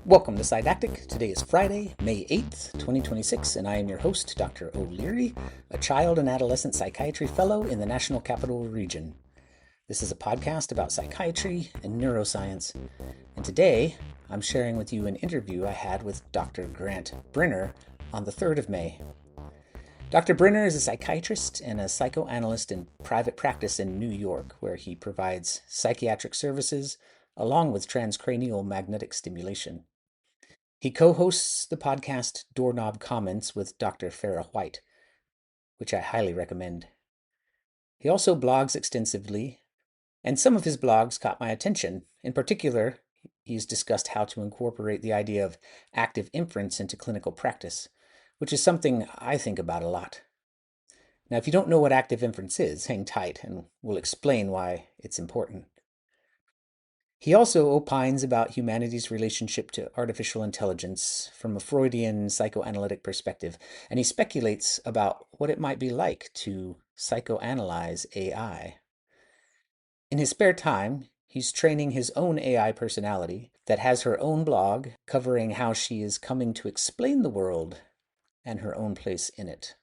Welcome to Psydactic. Today is Friday, May 8th, 2026, and I am your host, Dr. O'Leary, a child and adolescent psychiatry fellow in the National Capital Region. This is a podcast about psychiatry and neuroscience, and today I'm sharing with you an interview I had with Dr. Grant Brenner on the 3rd of May. Dr. Brenner is a psychiatrist and a psychoanalyst in private practice in New York, where he provides psychiatric services along with transcranial magnetic stimulation. He co-hosts the podcast Doorknob Comments with Dr. Farah White, which I highly recommend. He also blogs extensively, and some of his blogs caught my attention. In particular, he's discussed how to incorporate the idea of active inference into clinical practice, which is something I think about a lot. Now, if you don't know what active inference is, hang tight and we'll explain why it's important. He also opines about humanity's relationship to artificial intelligence from a Freudian psychoanalytic perspective, and he speculates about what it might be like to psychoanalyze AI. In his spare time, he's training his own AI personality that has her own blog covering how she is coming to explain the world and her own place in it.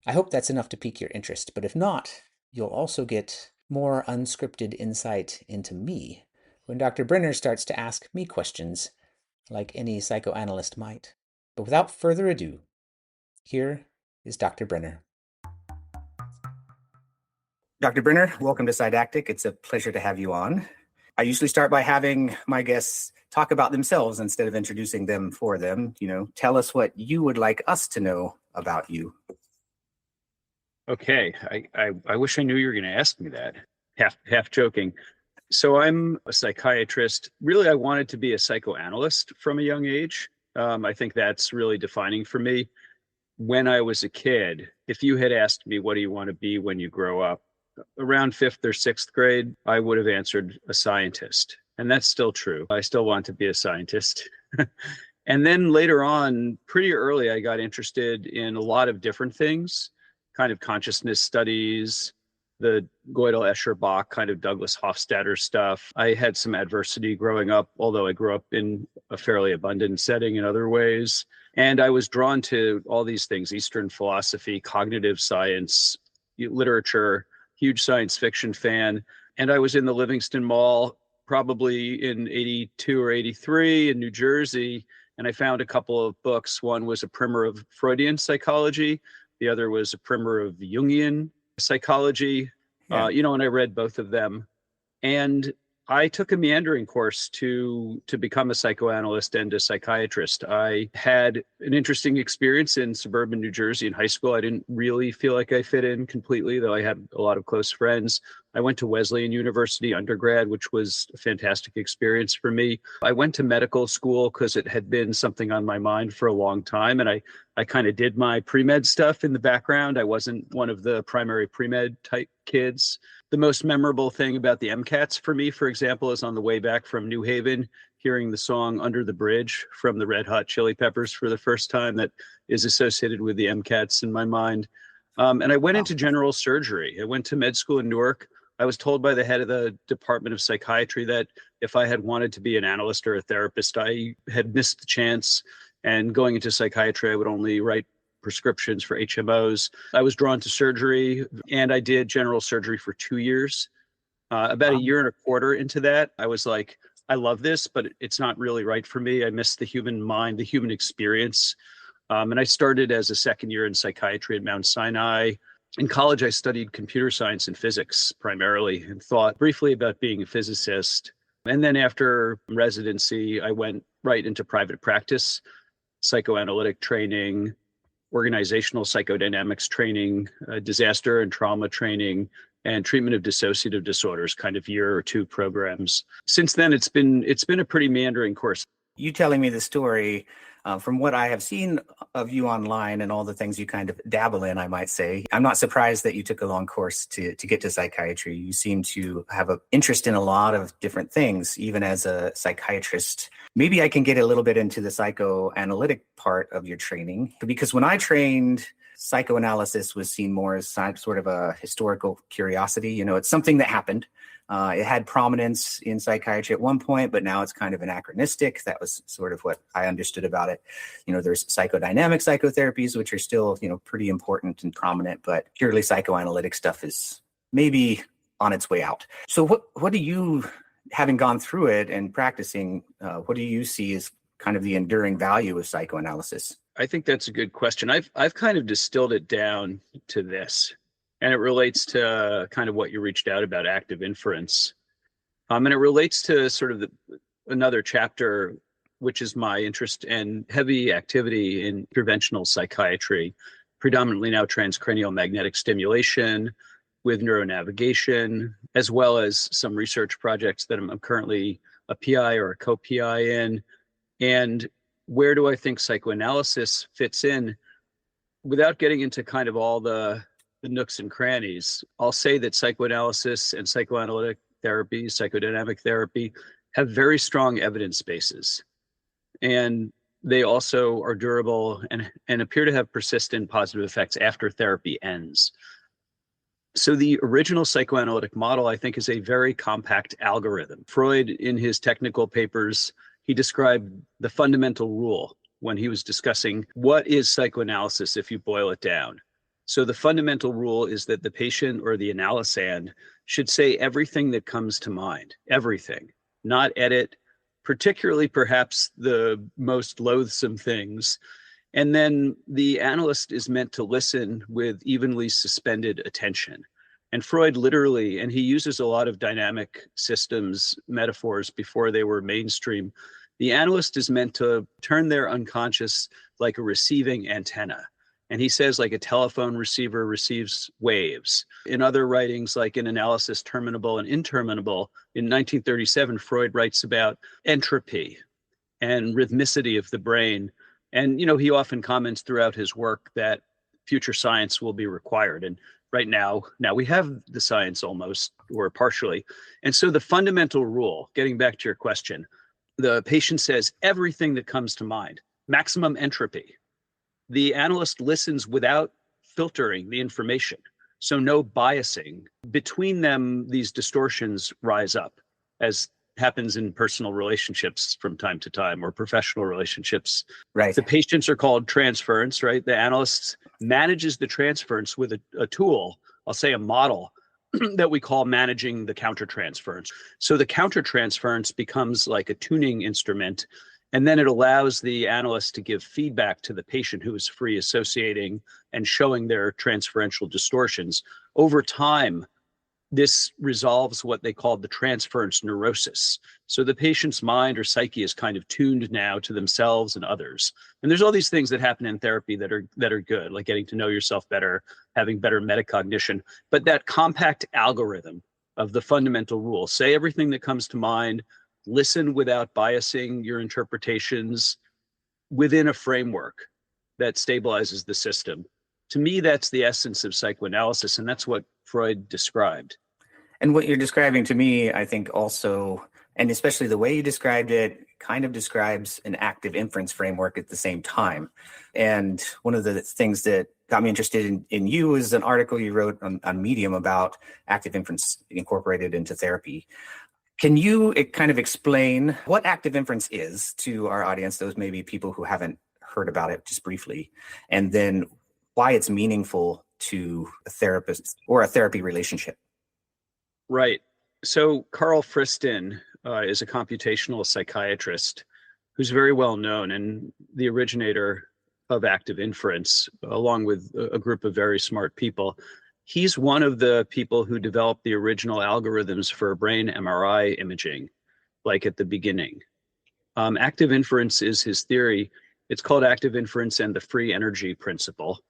I hope that's enough to pique your interest, but if not, you'll also get more unscripted insight into me when Dr. Brenner starts to ask me questions like any psychoanalyst might. But without further ado, here is Dr. Brenner. Dr. Brenner, welcome to Psydactic. It's a pleasure to have you on. I usually start by having my guests talk about themselves instead of introducing them for them. Tell us what you would like us to know about you. Okay, I wish I knew you were going to ask me that. Half joking. So I'm a psychiatrist. Really, I wanted to be a psychoanalyst from a young age. I think that's really defining for me. When I was a kid, if you had asked me, what do you want to be when you grow up? Around 5th or 6th grade, I would have answered a scientist. And that's still true. I still want to be a scientist. And then later on, pretty early, I got interested in a lot of different things, kind of consciousness studies, the Gödel-Escher-Bach kind of Douglas Hofstadter stuff. I had some adversity growing up, although I grew up in a fairly abundant setting in other ways. And I was drawn to all these things: Eastern philosophy, cognitive science, literature, huge science fiction fan. And I was in the Livingston Mall probably in 82 or 83 in New Jersey. And I found a couple of books. One was a primer of Freudian psychology. The other was a primer of Jungian psychology, and I read both of them. And I took a meandering course to become a psychoanalyst and a psychiatrist. I had an interesting experience in suburban New Jersey in high school. I didn't really feel like I fit in completely, though I had a lot of close friends. I went to Wesleyan University undergrad, which was a fantastic experience for me. I went to medical school because it had been something on my mind for a long time. And I kind of did my pre-med stuff in the background. I wasn't one of the primary pre-med type kids. The most memorable thing about the MCATs for me, for example, is on the way back from New Haven, hearing the song Under the Bridge from the Red Hot Chili Peppers for the first time. That is associated with the MCATs in my mind. And I went into general surgery. I went to med school in Newark. I was told by the head of the Department of Psychiatry that if I had wanted to be an analyst or a therapist, I had missed the chance. And going into psychiatry, I would only write prescriptions for HMOs. I was drawn to surgery, and I did general surgery for 2 years. About a year and a quarter into that, I was like, I love this, but it's not really right for me. I miss the human mind, the human experience. And I started as a second year in psychiatry at Mount Sinai. In college, I studied computer science and physics primarily and thought briefly about being a physicist. And then after residency, I went right into private practice, psychoanalytic training, organizational psychodynamics training, disaster and trauma training, and treatment of dissociative disorders, kind of year or two programs. Since then, it's been a pretty meandering course. You telling me the story, from what I have seen of you online and all the things you kind of dabble in, I might say, I'm not surprised that you took a long course to get to psychiatry. You seem to have an interest in a lot of different things, even as a psychiatrist. Maybe I can get a little bit into the psychoanalytic part of your training, because when I trained psychoanalysis was seen more as sort of a historical curiosity. It's something that happened. It had prominence in psychiatry at one point, but now it's kind of anachronistic. That was sort of what I understood about it. There's psychodynamic psychotherapies, which are still, pretty important and prominent, but purely psychoanalytic stuff is maybe on its way out. So what do you, having gone through it and practicing, what do you see as kind of the enduring value of psychoanalysis? I think that's a good question. I've kind of distilled it down to this, and it relates to kind of what you reached out about active inference. And it relates to sort of another chapter, which is my interest and heavy activity in interventional psychiatry, predominantly now transcranial magnetic stimulation with neuronavigation, as well as some research projects that I'm currently a PI or a co-PI in. And where do I think psychoanalysis fits in? Without getting into kind of all the nooks and crannies, I'll say that psychoanalysis and psychoanalytic therapy, psychodynamic therapy, have very strong evidence bases. And they also are durable and appear to have persistent positive effects after therapy ends. So the original psychoanalytic model, I think, is a very compact algorithm. Freud, in his technical papers, he described the fundamental rule when he was discussing what is psychoanalysis if you boil it down. So the fundamental rule is that the patient or the analysand should say everything that comes to mind, everything, not edit, particularly perhaps the most loathsome things. And then the analyst is meant to listen with evenly suspended attention. And Freud literally, and he uses a lot of dynamic systems metaphors before they were mainstream, the analyst is meant to turn their unconscious like a receiving antenna. And he says like a telephone receiver receives waves. In other writings, like in Analysis Terminable and Interminable, in 1937, Freud writes about entropy and rhythmicity of the brain. And, he often comments throughout his work that future science will be required. And right now we have the science almost, or partially. And so the fundamental rule, getting back to your question, the patient says everything that comes to mind, maximum entropy. The analyst listens without filtering the information. So no biasing. Between them, these distortions rise up, as happens in personal relationships from time to time, or professional relationships. Right. The patients are called transference, right? The analyst manages the transference with a tool, I'll say a model, that we call managing the countertransference. So the countertransference becomes like a tuning instrument, and then it allows the analyst to give feedback to the patient who is free associating and showing their transferential distortions. Over time, this resolves what they call the transference neurosis. So the patient's mind or psyche is kind of tuned now to themselves and others. And there's all these things that happen in therapy that are good, like getting to know yourself better, having better metacognition. But that compact algorithm of the fundamental rule, say everything that comes to mind, listen without biasing your interpretations within a framework that stabilizes the system. To me, that's the essence of psychoanalysis, and that's what Freud described. And what you're describing to me, I think also, and especially the way you described it, kind of describes an active inference framework at the same time. And one of the things that got me interested in you is an article you wrote on Medium about active inference incorporated into therapy. Can you kind of explain what active inference is to our audience, those maybe people who haven't heard about it just briefly, and then why it's meaningful to a therapist or a therapy relationship? Right. So Carl Friston is a computational psychiatrist who's very well known and the originator of active inference, along with a group of very smart people. He's one of the people who developed the original algorithms for brain MRI imaging, like at the beginning. Active inference is his theory. It's called active inference and the free energy principle.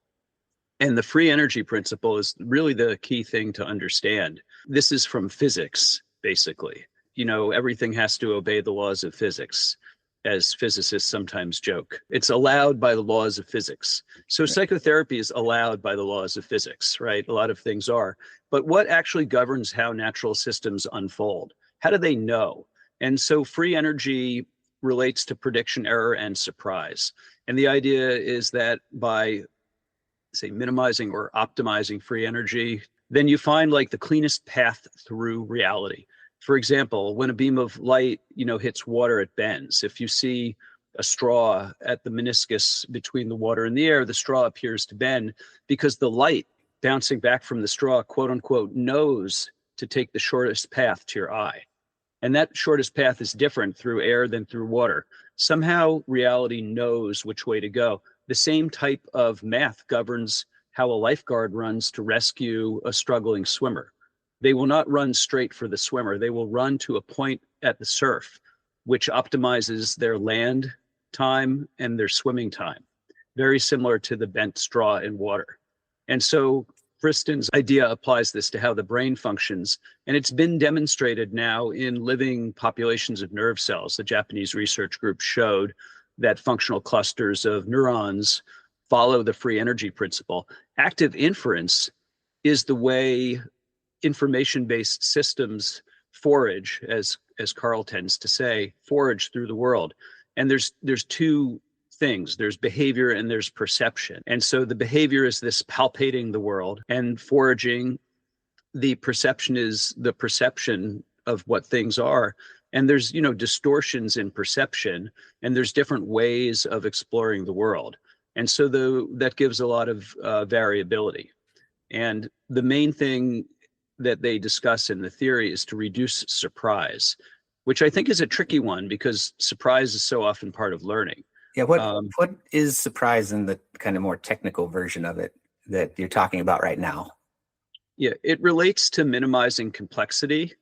And the free energy principle is really the key thing to understand. This is from physics, basically. Everything has to obey the laws of physics, as physicists sometimes joke. It's allowed by the laws of physics. So psychotherapy is allowed by the laws of physics, right? A lot of things are. But what actually governs how natural systems unfold? How do they know? And so free energy relates to prediction error and surprise. And the idea is that by say, minimizing or optimizing free energy, then you find like the cleanest path through reality. For example, when a beam of light, hits water, it bends. If you see a straw at the meniscus between the water and the air, the straw appears to bend because the light bouncing back from the straw, quote unquote, knows to take the shortest path to your eye. And that shortest path is different through air than through water. Somehow reality knows which way to go. The same type of math governs how a lifeguard runs to rescue a struggling swimmer. They will not run straight for the swimmer. They will run to a point at the surf, which optimizes their land time and their swimming time, very similar to the bent straw in water. And so Friston's idea applies this to how the brain functions, and it's been demonstrated now in living populations of nerve cells. The Japanese research group showed that functional clusters of neurons follow the free energy principle. Active inference is the way information-based systems forage, as Carl tends to say, forage through the world. And there's two things. There's behavior and there's perception. And so the behavior is this palpating the world, and foraging, the perception is the perception of what things are. And there's, distortions in perception, and there's different ways of exploring the world. And so that gives a lot of variability. And the main thing that they discuss in the theory is to reduce surprise, which I think is a tricky one because surprise is so often part of learning. Yeah, what is surprise in the kind of more technical version of it that you're talking about right now? Yeah, it relates to minimizing complexity,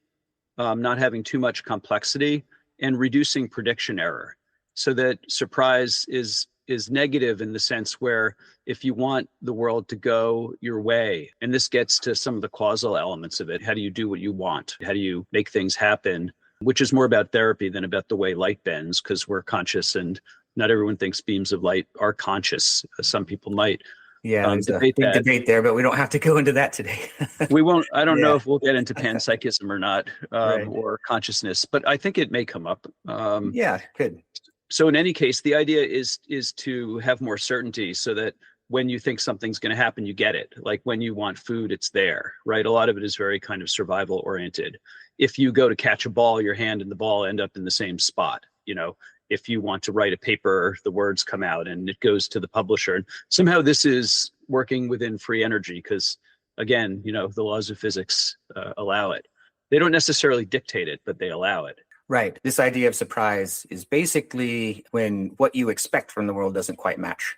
not having too much complexity, and reducing prediction error. So that surprise is negative in the sense where if you want the world to go your way, and this gets to some of the causal elements of it, how do you do what you want? How do you make things happen? Which is more about therapy than about the way light bends, because we're conscious and not everyone thinks beams of light are conscious. Some people might. Yeah, there's a big debate there, but we don't have to go into that today. We won't. I don't know if we'll get into panpsychism or not, Right. or consciousness, but I think it may come up. Yeah, good. So in any case, the idea is to have more certainty so that when you think something's going to happen, you get it. Like when you want food, it's there, right? A lot of it is very kind of survival oriented. If you go to catch a ball, your hand and the ball end up in the same spot. If you want to write a paper, the words come out and it goes to the publisher. And somehow this is working within free energy because, again, the laws of physics allow it. They don't necessarily dictate it, but they allow it. Right. This idea of surprise is basically when what you expect from the world doesn't quite match.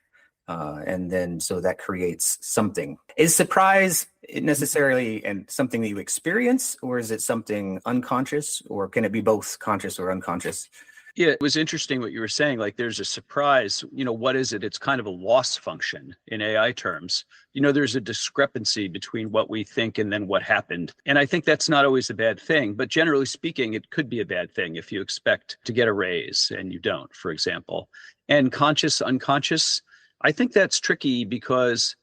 And then so that creates something. Is surprise necessarily something that you experience, or is it something unconscious, or can it be both conscious or unconscious? Yeah, it was interesting what you were saying. Like there's a surprise, what is it? It's kind of a loss function in AI terms. There's a discrepancy between what we think and then what happened. And I think that's not always a bad thing, but generally speaking, it could be a bad thing if you expect to get a raise and you don't, for example. And conscious, unconscious, I think that's tricky because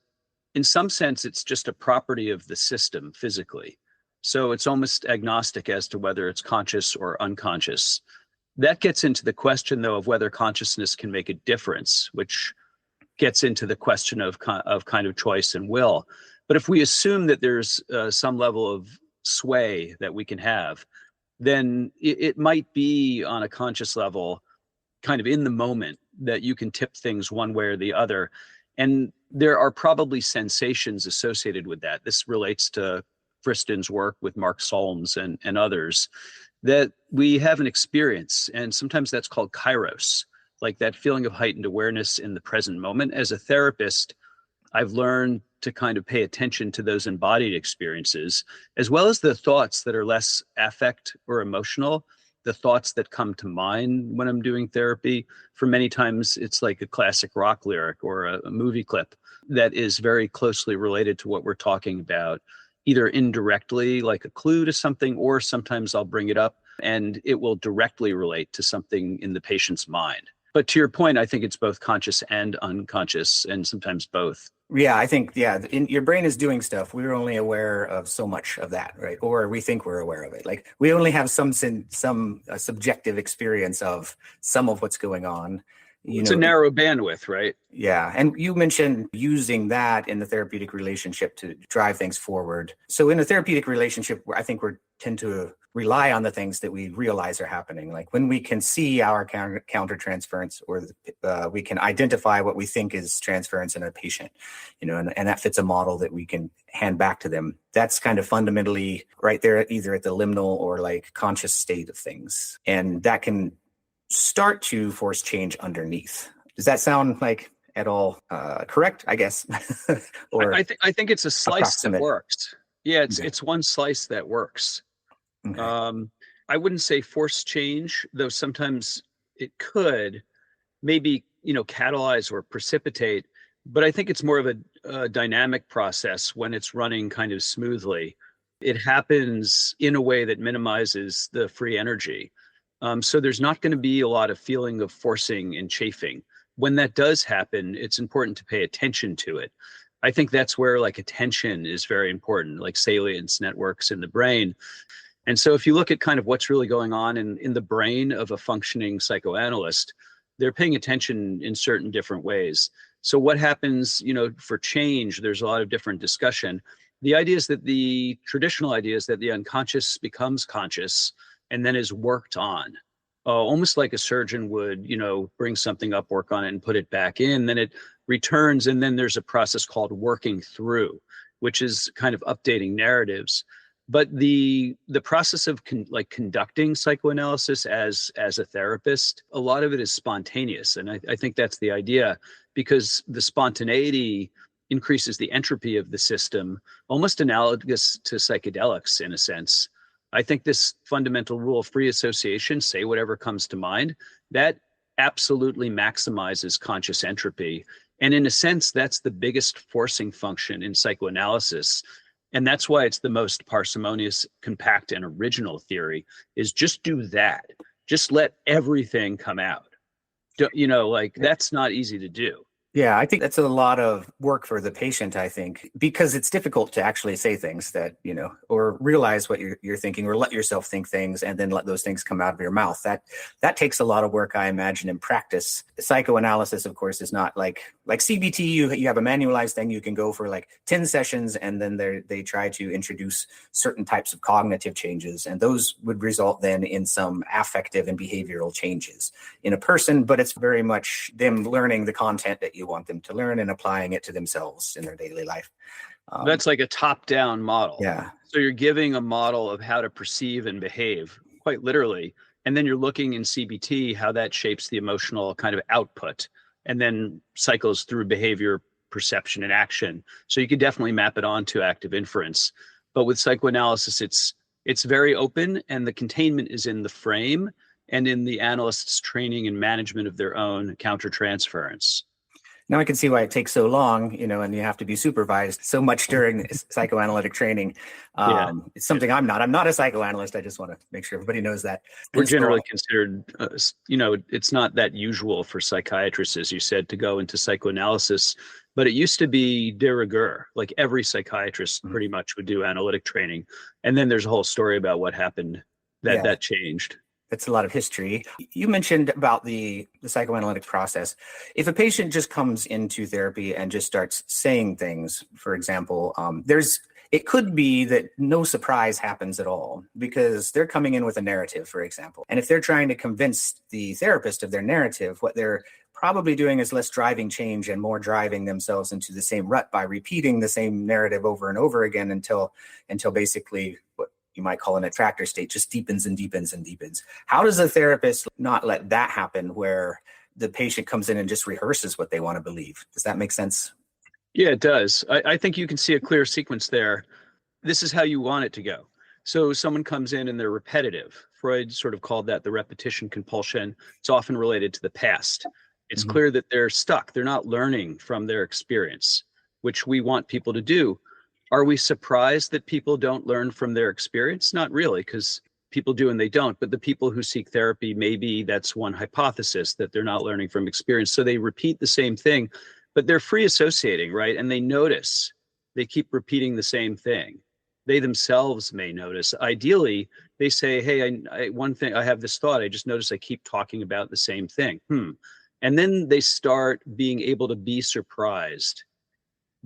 in some sense, it's just a property of the system physically. So it's almost agnostic as to whether it's conscious or unconscious. That gets into the question, though, of whether consciousness can make a difference, which gets into the question of kind of choice and will. But if we assume that there's some level of sway that we can have, then it might be on a conscious level, kind of in the moment, that you can tip things one way or the other. And there are probably sensations associated with that. This relates to Friston's work with Mark Solms and others, that we have an experience, and sometimes that's called kairos, like that feeling of heightened awareness in the present moment. As a therapist, I've learned to kind of pay attention to those embodied experiences, as well as the thoughts that are less affect or emotional, the thoughts that come to mind when I'm doing therapy. For many times, it's like a classic rock lyric or a movie clip that is very closely related to what we're talking about, either indirectly, like a clue to something, or sometimes I'll bring it up and it will directly relate to something in the patient's mind. But to your point, I think it's both conscious and unconscious, and sometimes both. Yeah, I think, your brain is doing stuff. We're only aware of so much of that, right? Or we think we're aware of it. Like we only have some subjective experience of some of what's going on. It's a narrow bandwidth, right? Yeah. And you mentioned using that in the therapeutic relationship to drive things forward. So in a therapeutic relationship, I think we tend to rely on the things that we realize are happening. Like when we can see our countertransference, or we can identify what we think is transference in a patient, and that fits a model that we can hand back to them. That's kind of fundamentally right there, either at the liminal or like conscious state of things. And that can start to force change underneath. Does that sound like at all correct, I guess? Or I think it's a slice approximate that works. Yeah, Okay. It's one slice that works. Okay. I wouldn't say force change, though sometimes it could maybe, catalyze or precipitate, but I think it's more of a dynamic process when it's running kind of smoothly. It happens in a way that minimizes the free energy. So there's not going to be a lot of feeling of forcing and chafing. When that does happen, it's important to pay attention to it. I think that's where like attention is very important, like salience networks in the brain. And so if you look at kind of what's really going on in the brain of a functioning psychoanalyst, they're paying attention in certain different ways. So what happens, for change, there's a lot of different discussion. The traditional idea is that the unconscious becomes conscious and then is worked on, almost like a surgeon would, bring something up, work on it, and put it back in. Then it returns, and then there's a process called working through, which is kind of updating narratives. But the process of conducting psychoanalysis as a therapist, a lot of it is spontaneous, and I think that's the idea, because the spontaneity increases the entropy of the system, almost analogous to psychedelics in a sense. I think this fundamental rule of free association, say whatever comes to mind, that absolutely maximizes conscious entropy. And in a sense, that's the biggest forcing function in psychoanalysis. And that's why it's the most parsimonious, compact, and original theory, is just do that. Just let everything come out. That's not easy to do. Yeah, I think that's a lot of work for the patient, I think, because it's difficult to actually say things that, or realize what you're thinking, or let yourself think things and then let those things come out of your mouth. That takes a lot of work, I imagine, in practice. Psychoanalysis, of course, is not like CBT. You have a manualized thing. You can go for like 10 sessions, and then they try to introduce certain types of cognitive changes. And those would result then in some affective and behavioral changes in a person, but it's very much them learning the content that you want them to learn and applying it to themselves in their daily life. That's like a top-down model. Yeah. So you're giving a model of how to perceive and behave, quite literally, and then you're looking in CBT how that shapes the emotional kind of output, and then cycles through behavior, perception, and action. So you could definitely map it onto active inference. But with psychoanalysis, it's very open, and the containment is in the frame and in the analyst's training and management of their own countertransference. Now I can see why it takes so long, and you have to be supervised so much during psychoanalytic training. It's something I'm not. I'm not a psychoanalyst. I just want to make sure everybody knows that. We're generally considered, it's not that usual for psychiatrists, as you said, to go into psychoanalysis, but it used to be de rigueur. Like every psychiatrist pretty much would do analytic training. And then there's a whole story about what happened that changed. That's a lot of history. You mentioned about the psychoanalytic process. If a patient just comes into therapy and just starts saying things, for example, it could be that no surprise happens at all because they're coming in with a narrative, for example. And if they're trying to convince the therapist of their narrative, what they're probably doing is less driving change and more driving themselves into the same rut by repeating the same narrative over and over again until basically what you might call an attractor state just deepens and deepens and deepens. How does a therapist not let that happen where the patient comes in and just rehearses what they want to believe? Does that make sense? Yeah, it does. I think you can see a clear sequence there. This is how you want it to go. So someone comes in and they're repetitive. Freud sort of called that the repetition compulsion. It's often related to the past. It's clear that they're stuck. They're not learning from their experience, which we want people to do. Are we surprised that people don't learn from their experience? Not really, because people do and they don't. But the people who seek therapy, maybe that's one hypothesis, that they're not learning from experience. So they repeat the same thing, but they're free associating, right? And they notice, they keep repeating the same thing. They themselves may notice. Ideally, they say, hey, one thing, I have this thought. I just noticed I keep talking about the same thing. And then they start being able to be surprised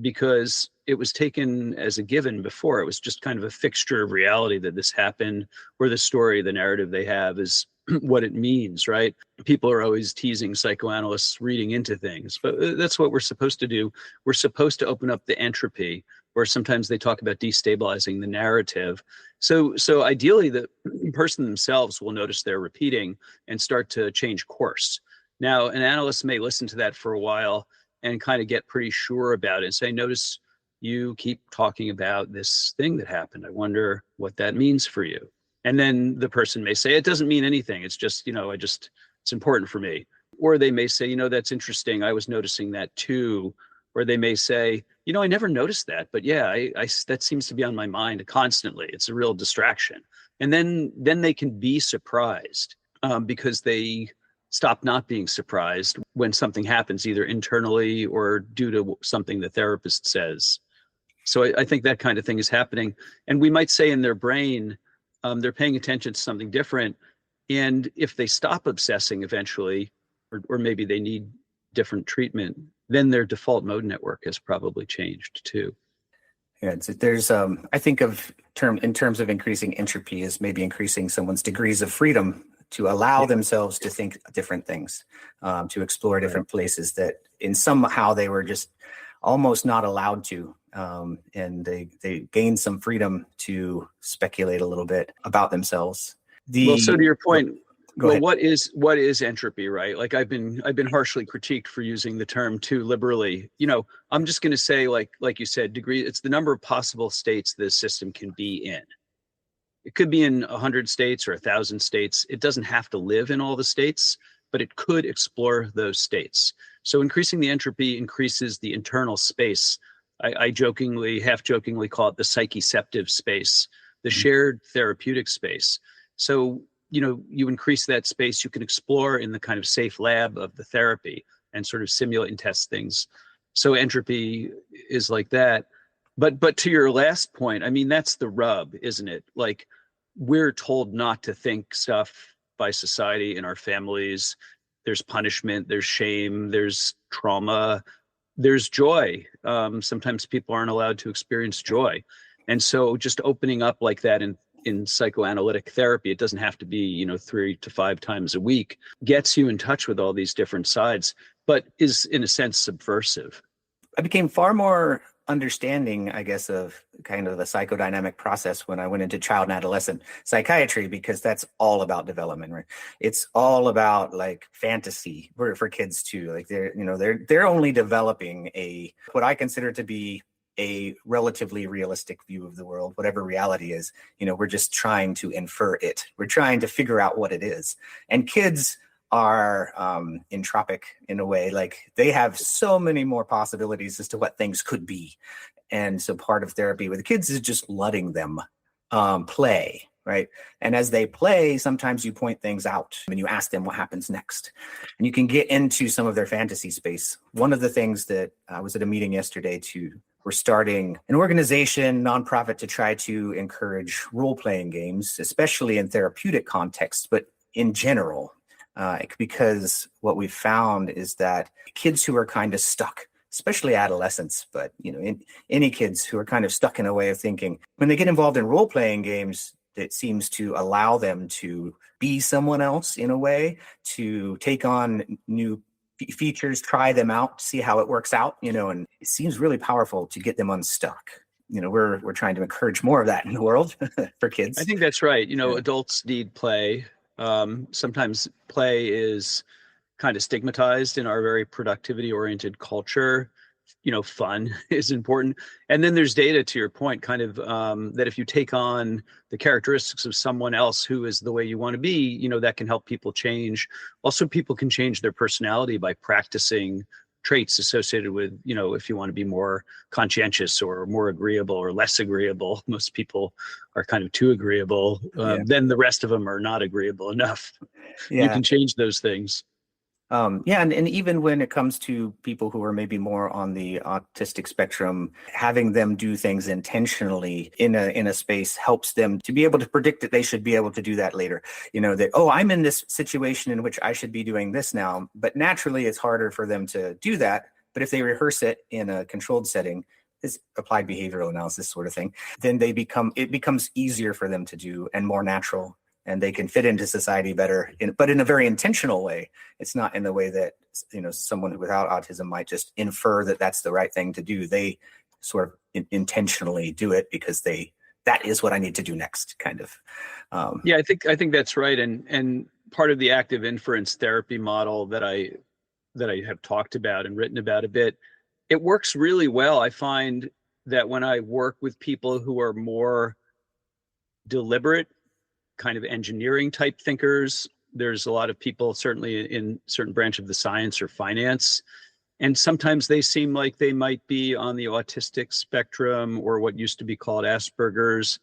because it was taken as a given before. It was just kind of a fixture of reality that this happened, or the story, the narrative they have is what it means, right? People are always teasing psychoanalysts reading into things, but that's what we're supposed to do. We're supposed to open up the entropy, or sometimes they talk about destabilizing the narrative. So ideally, the person themselves will notice they're repeating and start to change course. Now, an analyst may listen to that for a while and kind of get pretty sure about it and say, notice you keep talking about this thing that happened. I wonder what that means for you. And then the person may say, it doesn't mean anything. It's just, it's important for me. Or they may say, that's interesting. I was noticing that too. Or they may say, I never noticed that, but yeah, I that seems to be on my mind constantly. It's a real distraction. And then they can be surprised because they stop not being surprised when something happens, either internally or due to something the therapist says. So I think that kind of thing is happening. And we might say in their brain, they're paying attention to something different. And if they stop obsessing eventually, or maybe they need different treatment, then their default mode network has probably changed too. Yeah, there's I think in terms of increasing entropy is maybe increasing someone's degrees of freedom to allow themselves to think different things, to explore different places that in somehow they were just almost not allowed to. And they gain some freedom to speculate a little bit about themselves. Well, so to your point, Go ahead. what is entropy, right? Like I've been harshly critiqued for using the term too liberally. I'm just going to say, like you said, degree. It's the number of possible states the system can be in. It could be in 100 states or 1,000 states. It doesn't have to live in all the states, but it could explore those states. So increasing the entropy increases the internal space. I half jokingly call it the psycheceptive space, the shared therapeutic space. So, you increase that space, you can explore in the kind of safe lab of the therapy and sort of simulate and test things. So entropy is like that. But to your last point, I mean, that's the rub, isn't it? Like, we're told not to think stuff by society in our families. There's punishment, there's shame, there's trauma, there's joy. Sometimes people aren't allowed to experience joy. And so just opening up like that in psychoanalytic therapy, it doesn't have to be, 3 to 5 times a week, gets you in touch with all these different sides, but is in a sense subversive. I became far more understanding, I guess, of kind of the psychodynamic process when I went into child and adolescent psychiatry, because that's all about development, right? It's all about like fantasy for kids too. Like they're only developing what I consider to be a relatively realistic view of the world, whatever reality is. We're just trying to infer it. We're trying to figure out what it is. And kids are entropic in a way. Like they have so many more possibilities as to what things could be. And so part of therapy with the kids is just letting them play, right? And as they play, sometimes you point things out and you ask them what happens next. And you can get into some of their fantasy space. One of the things that I was at a meeting yesterday we're starting an organization, nonprofit, to try to encourage role-playing games, especially in therapeutic contexts, but in general. Because what we've found is that kids who are kind of stuck, especially adolescents, but any kids who are kind of stuck in a way of thinking, when they get involved in role-playing games, it seems to allow them to be someone else in a way, to take on new features, try them out, see how it works out, and it seems really powerful to get them unstuck. We're trying to encourage more of that in the world for kids. I think that's right. Adults need play. Sometimes play is kind of stigmatized in our very productivity-oriented culture. Fun is important. And then there's data, to your point, kind of that if you take on the characteristics of someone else who is the way you want to be, that can help people change. Also, people can change their personality by practicing traits associated with, if you want to be more conscientious or more agreeable or less agreeable. Most people are kind of too agreeable. Then the rest of them are not agreeable enough. You can change those things. Yeah, and even when it comes to people who are maybe more on the autistic spectrum, having them do things intentionally in a space helps them to be able to predict that they should be able to do that later. That, oh, I'm in this situation in which I should be doing this now, but naturally it's harder for them to do that. But if they rehearse it in a controlled setting, this applied behavioral analysis sort of thing, then it becomes easier for them to do and more natural, and they can fit into society better, but in a very intentional way. It's not in the way that someone without autism might just infer that that's the right thing to do. They sort of intentionally do it because that is what I need to do next, kind of. Yeah, I think that's right. And part of the active inference therapy model that I have talked about and written about a bit, it works really well. I find that when I work with people who are more deliberate, kind of engineering type thinkers, there's a lot of people certainly in certain branch of the science or finance, and sometimes they seem like they might be on the autistic spectrum or what used to be called Asperger's.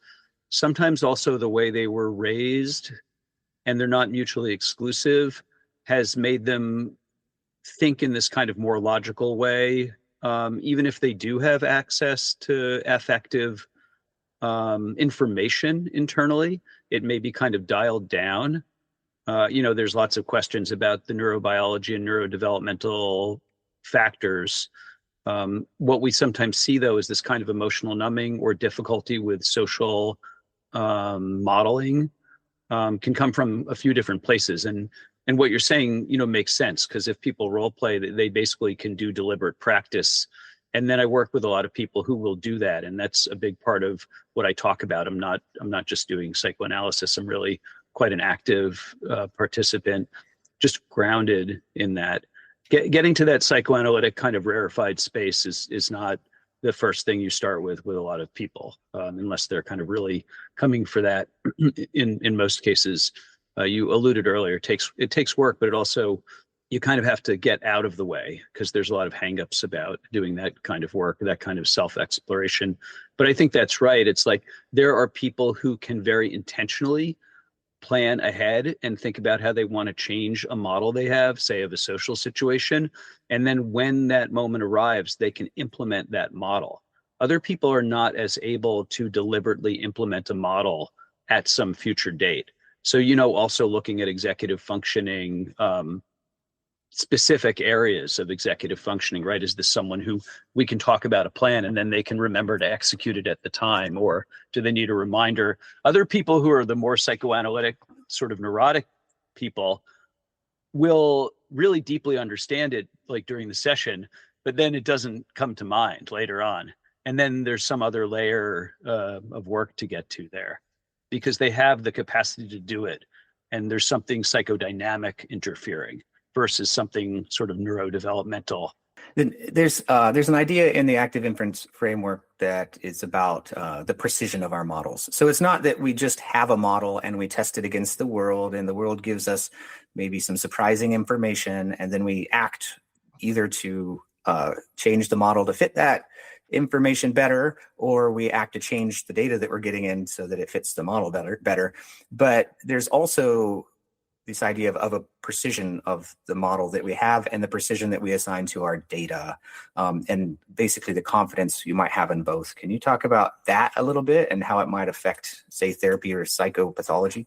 Sometimes also the way they were raised, and they're not mutually exclusive, has made them think in this kind of more logical way. Even if they do have access to affective information internally, it may be kind of dialed down. There's lots of questions about the neurobiology and neurodevelopmental factors. What we sometimes see, though, is this kind of emotional numbing or difficulty with social modeling can come from a few different places. And what you're saying, makes sense, because if people role play, they basically can do deliberate practice. And then I work with a lot of people who will do that, and that's a big part of what I talk about. I'm not just doing psychoanalysis. I'm really quite an active participant, just grounded in that. Getting to that psychoanalytic kind of rarefied space is not the first thing you start with a lot of people, unless they're kind of really coming for that. In most cases, you alluded earlier, it takes work, but it also, you kind of have to get out of the way because there's a lot of hangups about doing that kind of work, that kind of self-exploration. But I think that's right. It's like there are people who can very intentionally plan ahead and think about how they want to change a model they have, say, of a social situation. And then when that moment arrives, they can implement that model. Other people are not as able to deliberately implement a model at some future date. So, also looking at executive functioning, specific areas of executive functioning, right? Is this someone who we can talk about a plan and then they can remember to execute it at the time, or do they need a reminder? Other people who are the more psychoanalytic, sort of neurotic people will really deeply understand it, like during the session, but then it doesn't come to mind later on. And then there's some other layer of work to get to there, because they have the capacity to do it. And there's something psychodynamic interfering versus something sort of neurodevelopmental. There's an idea in the active inference framework that is about the precision of our models. So it's not that we just have a model and we test it against the world, and the world gives us maybe some surprising information, and then we act either to change the model to fit that information better, or we act to change the data that we're getting in so that it fits the model better. But there's also this idea of a precision of the model that we have and the precision that we assign to our data, and basically the confidence you might have in both. Can you talk about that a little bit and how it might affect, say, therapy or psychopathology?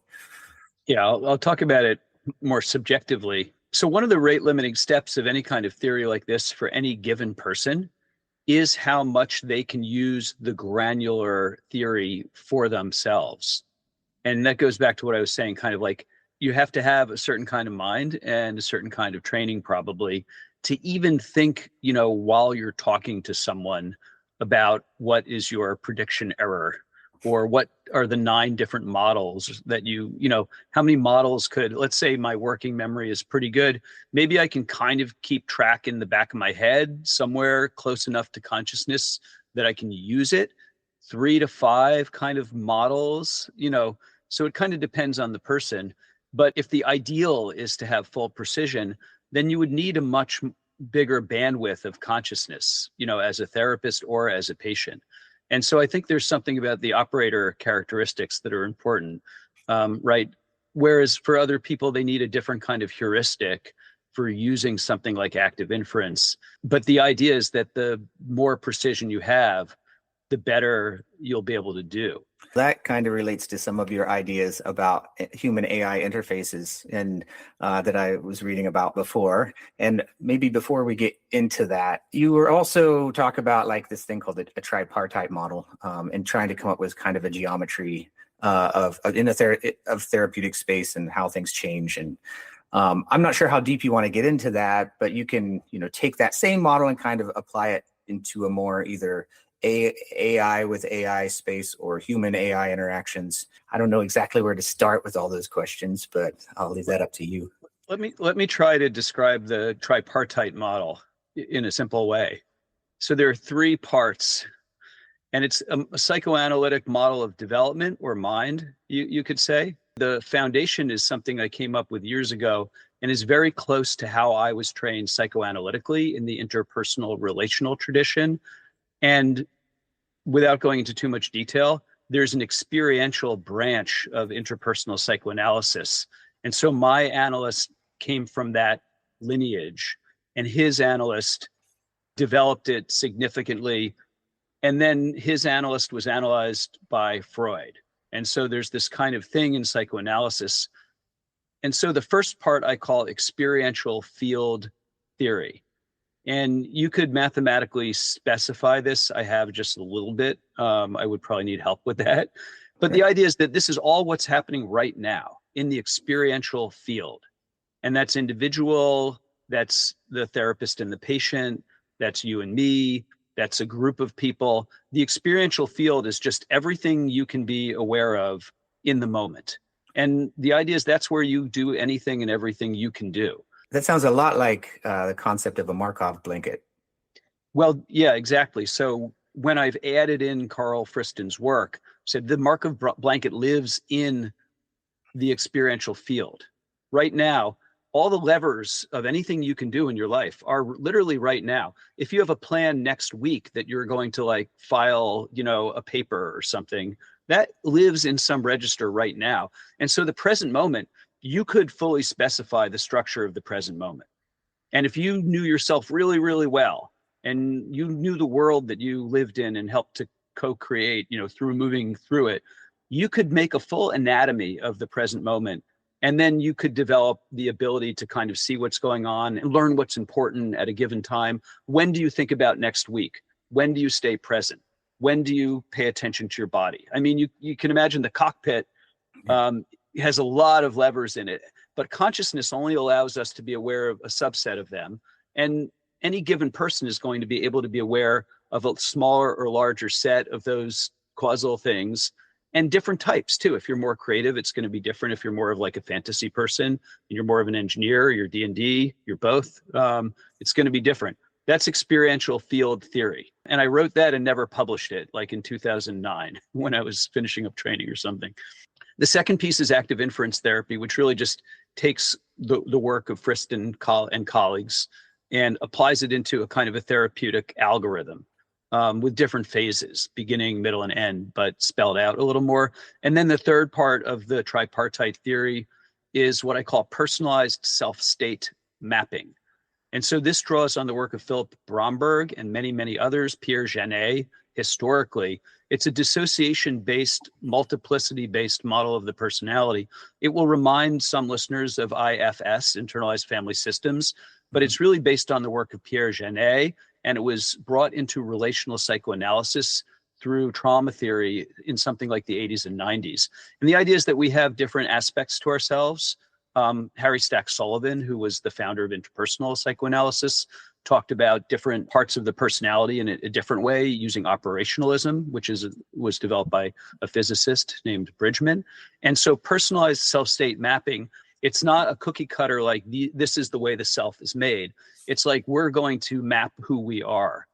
Yeah, I'll talk about it more subjectively. So one of the rate limiting steps of any kind of theory like this for any given person is how much they can use the granular theory for themselves. And that goes back to what I was saying, kind of like, you have to have a certain kind of mind and a certain kind of training probably to even think, while you're talking to someone about what is your prediction error, or what are the 9 different models that how many models let's say my working memory is pretty good. Maybe I can kind of keep track in the back of my head somewhere close enough to consciousness that I can use it. 3 to 5 kind of models, so it kind of depends on the person. But if the ideal is to have full precision, then you would need a much bigger bandwidth of consciousness, as a therapist or as a patient. And so I think there's something about the operator characteristics that are important, right? Whereas for other people, they need a different kind of heuristic for using something like active inference. But the idea is that the more precision you have, the better you'll be able to do. That kind of relates to some of your ideas about human AI interfaces and that I was reading about before. And maybe before we get into that, you were also talk about like this thing called a tripartite model and trying to come up with kind of a geometry of therapeutic space and how things change. And I'm not sure how deep you want to get into that, but you can, take that same model and kind of apply it into a more either AI with AI space or human AI interactions. I don't know exactly where to start with all those questions, but I'll leave that up to you. Let me try to describe the tripartite model in a simple way. So there are three parts, and it's a psychoanalytic model of development or mind, you could say. The foundation is something I came up with years ago and is very close to how I was trained psychoanalytically in the interpersonal relational tradition. And without going into too much detail, there's an experiential branch of interpersonal psychoanalysis. And so my analyst came from that lineage, and his analyst developed it significantly. And then his analyst was analyzed by Freud. And so there's this kind of thing in psychoanalysis. And so the first part I call experiential field theory. And you could mathematically specify this. I have just a little bit. I would probably need help with that. But the idea is that this is all what's happening right now in the experiential field. And that's individual, that's the therapist and the patient, that's you and me, that's a group of people. The experiential field is just everything you can be aware of in the moment. And the idea is that's where you do anything and everything you can do. That sounds a lot like the concept of a Markov blanket. Well, yeah, exactly. So when I've added in Carl Friston's work, said the Markov blanket lives in the experiential field. Right now, all the levers of anything you can do in your life are literally right now. If you have a plan next week that you're going to like file, a paper or something, that lives in some register right now. And so the present moment, you could fully specify the structure of the present moment. And if you knew yourself really, really well, and you knew the world that you lived in and helped to co-create, through moving through it, you could make a full anatomy of the present moment. And then you could develop the ability to kind of see what's going on and learn what's important at a given time. When do you think about next week? When do you stay present? When do you pay attention to your body? I mean, you can imagine the cockpit has a lot of levers in it, but consciousness only allows us to be aware of a subset of them. And any given person is going to be able to be aware of a smaller or larger set of those causal things, and different types too. If you're more creative, it's going to be different. If you're more of like a fantasy person, and you're more of an engineer, you're D&D, you're both, it's going to be different. That's experiential field theory. And I wrote that and never published it, like in 2009 when I was finishing up training or something. The second piece is active inference therapy, which really just takes the work of Friston and colleagues and applies it into a kind of a therapeutic algorithm with different phases, beginning, middle, and end, but spelled out a little more. And then the third part of the tripartite theory is what I call personalized self-state mapping. And so this draws on the work of Philip Bromberg and many, many others, Pierre Janet, historically. It's a dissociation-based, multiplicity-based model of the personality. It will remind some listeners of IFS, internalized family systems, but it's really based on the work of Pierre Janet, and it was brought into relational psychoanalysis through trauma theory in something like the 80s and 90s. And the idea is that we have different aspects to ourselves. Harry Stack Sullivan, who was the founder of interpersonal psychoanalysis, talked about different parts of the personality in a different way using operationalism, which was developed by a physicist named Bridgman. And so personalized self-state mapping, it's not a cookie cutter like this is the way the self is made. It's like we're going to map who we are.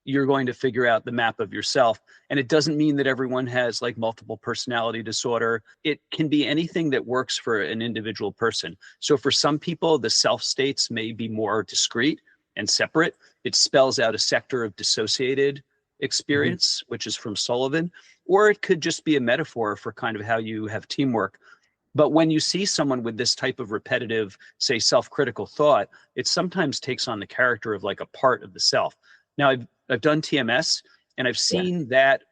You're going to figure out the map of yourself. And it doesn't mean that everyone has like multiple personality disorder. It can be anything that works for an individual person. So for some people, the self states may be more discrete and separate. It spells out a sector of dissociated experience, which is from Sullivan, or it could just be a metaphor for kind of how you have teamwork. But when you see someone with this type of repetitive, say, self-critical thought, it sometimes takes on the character of like a part of the self. Now, I've done TMS, and I've seen that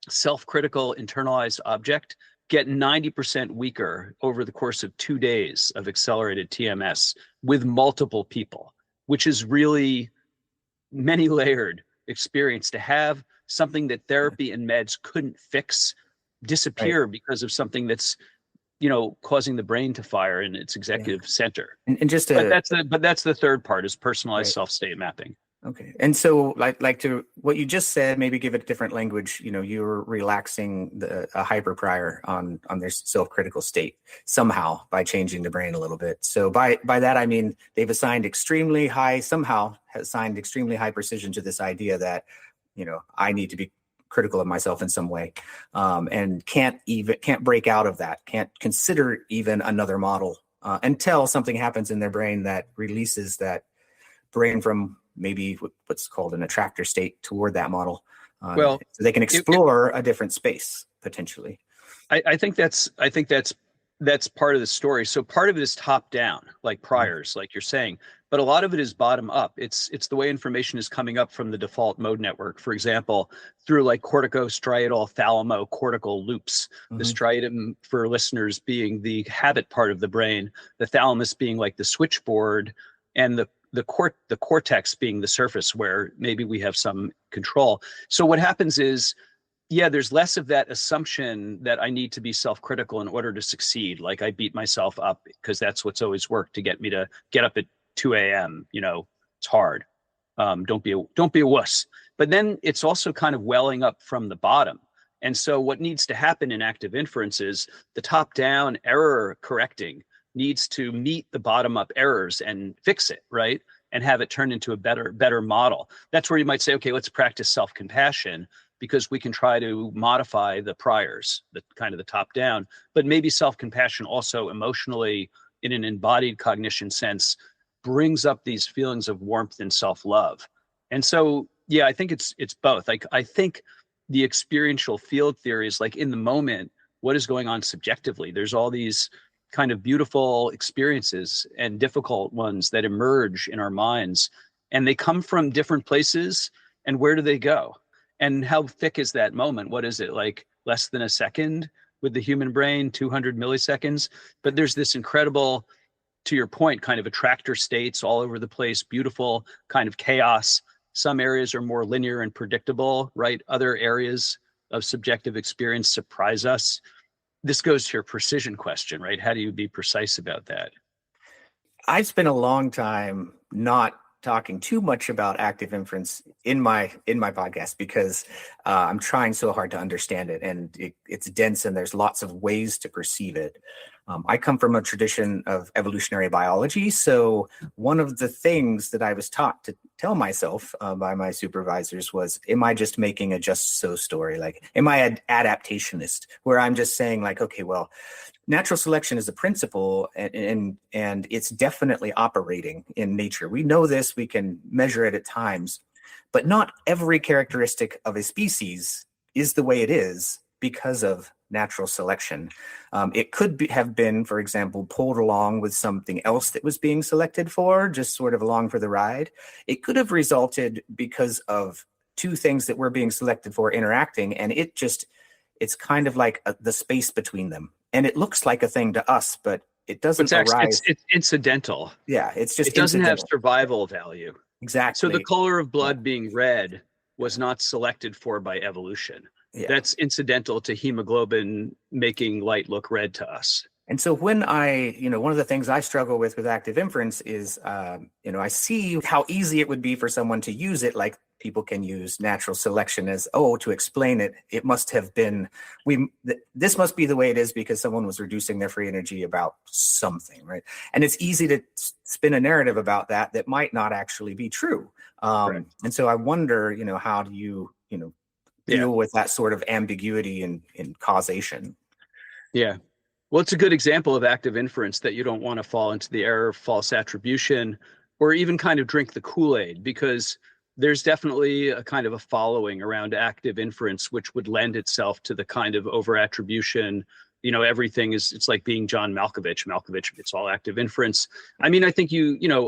self-critical internalized object get 90% weaker over the course of 2 days of accelerated TMS with multiple people, which is really many layered experience to have something that therapy and meds couldn't fix disappear because of something that's causing the brain to fire in its executive center. And just but that's the third part, is personalized self-state mapping. Okay. And so like to what you just said, maybe give it different language. You're relaxing a hyper prior on their self-critical state somehow by changing the brain a little bit. So by that, I mean, they've assigned extremely high precision to this idea that, I need to be critical of myself in some way, and can't break out of that, can't consider even another model until something happens in their brain that releases that brain from maybe what's called an attractor state toward that model. So they can explore a different space potentially. I think that's part of the story. So part of it is top down, like priors, like you're saying, but a lot of it is bottom up. It's the way information is coming up from the default mode network, for example, through like corticostriatal thalamocortical loops. The striatum, for listeners, being the habit part of the brain, the thalamus being like the switchboard, and the cortex being the surface where maybe we have some control. So what happens is, there's less of that assumption that I need to be self-critical in order to succeed. Like I beat myself up because that's what's always worked to get me to get up at 2 a.m. It's hard. Don't be a wuss. But then it's also kind of welling up from the bottom. And so what needs to happen in active inference is the top-down error correcting needs to meet the bottom-up errors and fix it, right? And have it turn into a better model. That's where you might say, okay, let's practice self-compassion, because we can try to modify the priors, the kind of the top-down, but maybe self-compassion also emotionally, in an embodied cognition sense, brings up these feelings of warmth and self-love. And so, I think it's both. I think the experiential field theory is like, in the moment, what is going on subjectively? There's all these kind of beautiful experiences and difficult ones that emerge in our minds, and they come from different places. And where do they go? And how thick is that moment? What is it, like less than a second with the human brain, 200 milliseconds? But there's this incredible, to your point, kind of attractor states all over the place, beautiful kind of chaos. Some areas are more linear and predictable, right? Other areas of subjective experience surprise us. This goes to your precision question, right? How do you be precise about that? I've spent a long time not talking too much about active inference in my podcast because I'm trying so hard to understand it, and it's dense and there's lots of ways to perceive it. I come from a tradition of evolutionary biology, so one of the things that I was taught to tell myself by my supervisors was, am I just making a just so story? Like, am I an adaptationist, where I'm just saying like, okay, well, natural selection is a principle, and it's definitely operating in nature. We know this, we can measure it at times, but not every characteristic of a species is the way it is because of natural selection. It could have been, for example, pulled along with something else that was being selected for, just sort of along for the ride. It could have resulted because of two things that were being selected for interacting, and it's kind of like the space between them. And it looks like a thing to us, but it doesn't arise. It's incidental. Yeah, it's just it doesn't have survival value. Exactly. So the color of blood being red was not selected for by evolution. Yeah. That's incidental to hemoglobin making light look red to us. And so when one of the things I struggle with active inference is, I see how easy it would be for someone to use it. Like people can use natural selection as, to explain it. It must have been, this must be the way it is because someone was reducing their free energy about something, right? And it's easy to spin a narrative about that might not actually be true. And so I wonder, how do you, deal with that sort of ambiguity in causation? Yeah. Well, it's a good example of active inference that you don't want to fall into the error of false attribution, or even kind of drink the Kool-Aid, because there's definitely a kind of a following around active inference, which would lend itself to the kind of over attribution everything it's like being John Malkovich. It's all active inference. I mean, I think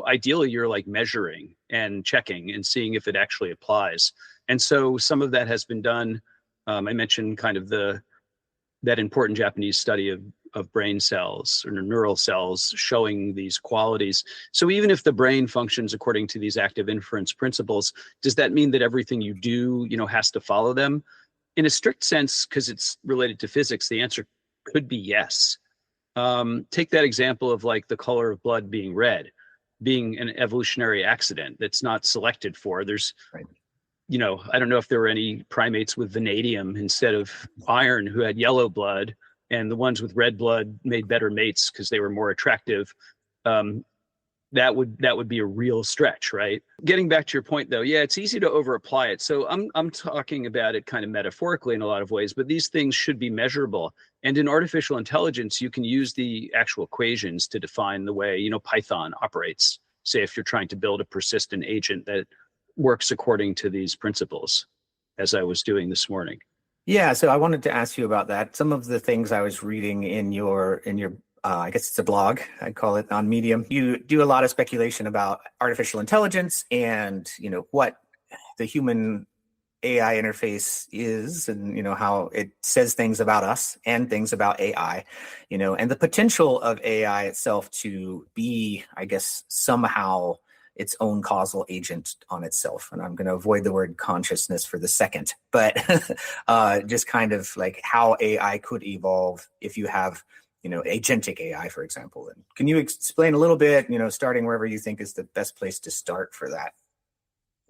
ideally you're like measuring and checking and seeing if it actually applies. And so some of that has been done. I mentioned kind of that important Japanese study of brain cells or neural cells showing these qualities. So even if the brain functions according to these active inference principles, does that mean that everything you do, has to follow them? In a strict sense, because it's related to physics, the answer could be yes. Take that example of like the color of blood being red, being an evolutionary accident that's not selected for. There's, right. I don't know if there were any primates with vanadium instead of iron who had yellow blood, and the ones with red blood made better mates because they were more attractive. That would be a real stretch, right? Getting back to your point, though, yeah, it's easy to over apply it. So I'm talking about it kind of metaphorically in a lot of ways, but these things should be measurable. And in artificial intelligence, you can use the actual equations to define the way, Python operates. Say if you're trying to build a persistent agent that works according to these principles, as I was doing this morning. Yeah, so I wanted to ask you about that. Some of the things I was reading in your I guess it's a blog, I'd call it, on Medium. You do a lot of speculation about artificial intelligence and, what the human AI interface is and, how it says things about us and things about AI, and the potential of AI itself to be, I guess, somehow its own causal agent on itself. And I'm going to avoid the word consciousness for the second, but just kind of like how AI could evolve if you have agentic AI, for example. And can you explain a little bit, starting wherever you think is the best place to start for that?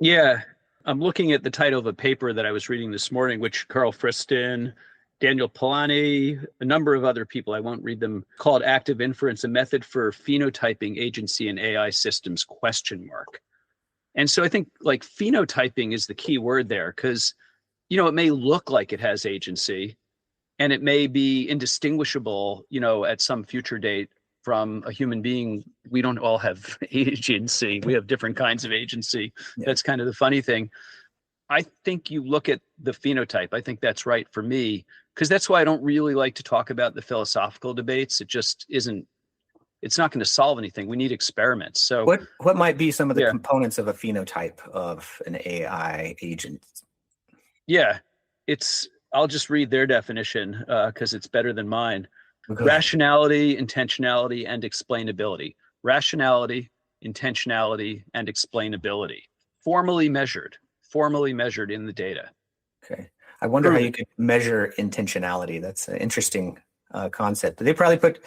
Yeah, I'm looking at the title of a paper that I was reading this morning, which Carl Friston, Daniel Polanyi, a number of other people, I won't read them, called Active Inference, a Method for Phenotyping Agency in AI Systems, ? And so I think like phenotyping is the key word there because, it may look like it has agency, and it may be indistinguishable, at some future date from a human being. We don't all have agency. We have different kinds of agency. Yeah. That's kind of the funny thing. I think you look at the phenotype. I think that's right for me, because that's why I don't really like to talk about the philosophical debates. It just isn't, it's not going to solve anything. We need experiments. So what might be some of the components of a phenotype of an AI agent? Yeah, I'll just read their definition because it's better than mine. Okay. Rationality, intentionality, and explainability. Rationality, intentionality, and explainability. Formally measured in the data. Okay. I wonder how you could measure intentionality. That's an interesting concept. They probably put,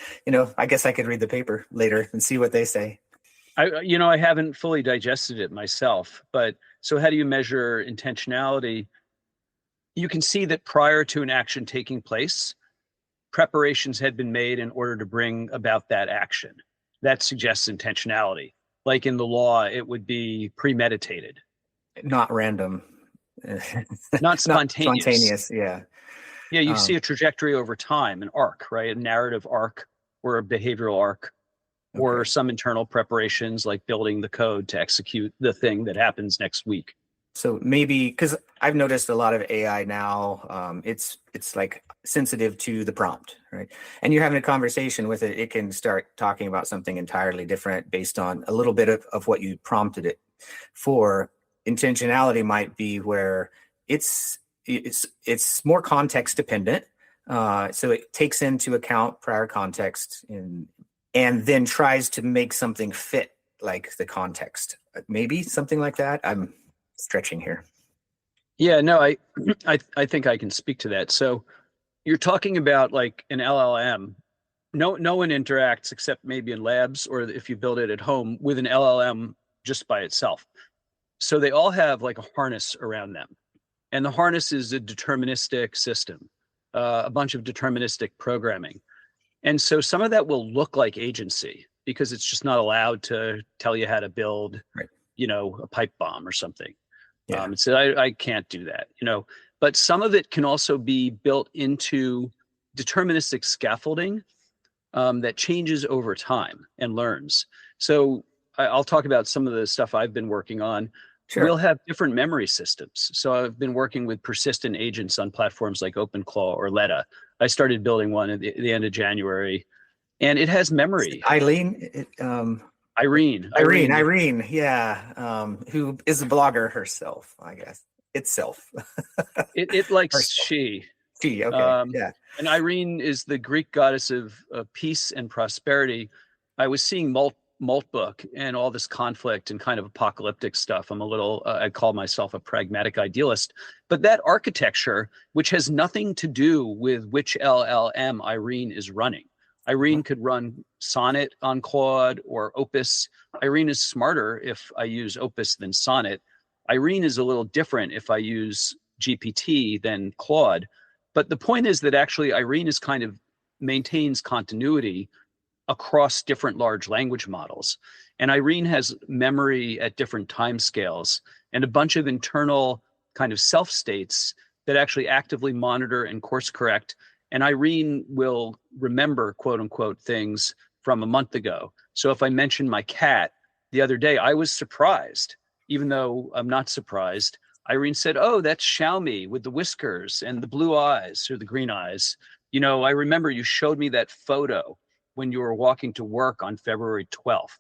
I guess I could read the paper later and see what they say. I haven't fully digested it myself, but so how do you measure intentionality? You can see that prior to an action taking place, preparations had been made in order to bring about that action. That suggests intentionality. Like in the law, it would be premeditated. Not random. Not spontaneous. Not spontaneous, yeah. Yeah, you see a trajectory over time, an arc, right? A narrative arc or a behavioral arc, or some internal preparations like building the code to execute the thing that happens next week. So maybe, because I've noticed a lot of AI now, it's like sensitive to the prompt, right? And you're having a conversation with it, it can start talking about something entirely different based on a little bit of what you prompted it for. Intentionality might be where it's more context dependent. So it takes into account prior context and then tries to make something fit like the context. Maybe something like that. I'm stretching here. Yeah, no, I think I can speak to that. So you're talking about like an LLM. No one interacts except maybe in labs or if you build it at home with an LLM just by itself. So they all have like a harness around them. And the harness is a deterministic system, a bunch of deterministic programming. And so some of that will look like agency because it's just not allowed to tell you how to build, a pipe bomb or something. Yeah. It said, I can't do that, but some of it can also be built into deterministic scaffolding that changes over time and learns. So I'll talk about some of the stuff I've been working on. Sure. we'll have different memory systems. So I've been working with persistent agents on platforms like OpenClaw or Letta. I started building one at the end of January, and it has memory. Irene, yeah, who is a blogger herself, I guess. Itself. It likes Herself. she. Okay, yeah. And Irene is the Greek goddess of peace and prosperity. I was seeing Maltbook and all this conflict and kind of apocalyptic stuff. I'm a little, I call myself a pragmatic idealist. But that architecture, which has nothing to do with which LLM Irene is running. Irene could run Sonnet on Claude or Opus. Irene is smarter if I use Opus than Sonnet. Irene is a little different if I use GPT than Claude. But the point is that actually Irene is kind of maintains continuity across different large language models. And Irene has memory at different time scales and a bunch of internal kind of self states that actually actively monitor and course correct. And Irene will remember, quote unquote, things from a month ago. So if I mentioned my cat the other day, I was surprised, even though I'm not surprised. Irene said, "Oh, that's Xiaomi with the whiskers and the blue eyes or the green eyes. You know, I remember you showed me that photo when you were walking to work on February 12th.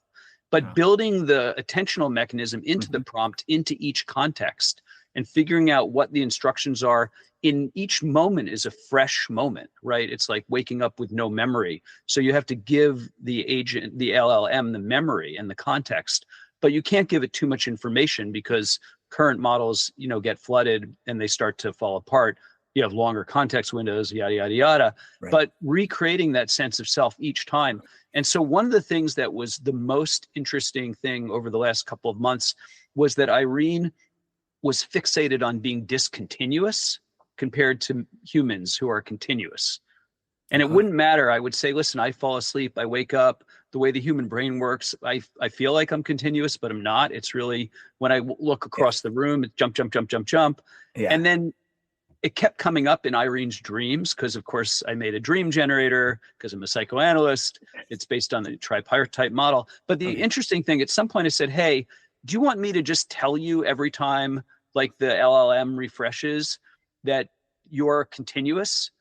But building the attentional mechanism into the prompt, into each context, and figuring out what the instructions are in each moment is a fresh moment, right? It's like waking up with no memory. So you have to give the agent, the LLM, the memory and the context, but you can't give it too much information because current models, you know, get flooded and they start to fall apart. You have longer context windows, yada, yada, yada, right. But recreating that sense of self each time. And so one of the things that was the most interesting thing over the last couple of months was that Irene was fixated on being discontinuous compared to humans who are continuous. And it wouldn't matter. I would say, listen, I fall asleep, I wake up, the way the human brain works, I feel like I'm continuous, but I'm not. It's really when I look across the room, it's jump, jump, jump, jump, jump. Yeah. And then it kept coming up in Irene's dreams because, of course, I made a dream generator because I'm a psychoanalyst. It's based on the tripartite model. But the interesting thing, at some point I said, hey, do you want me to just tell you every time like the LLM refreshes that you're continuous?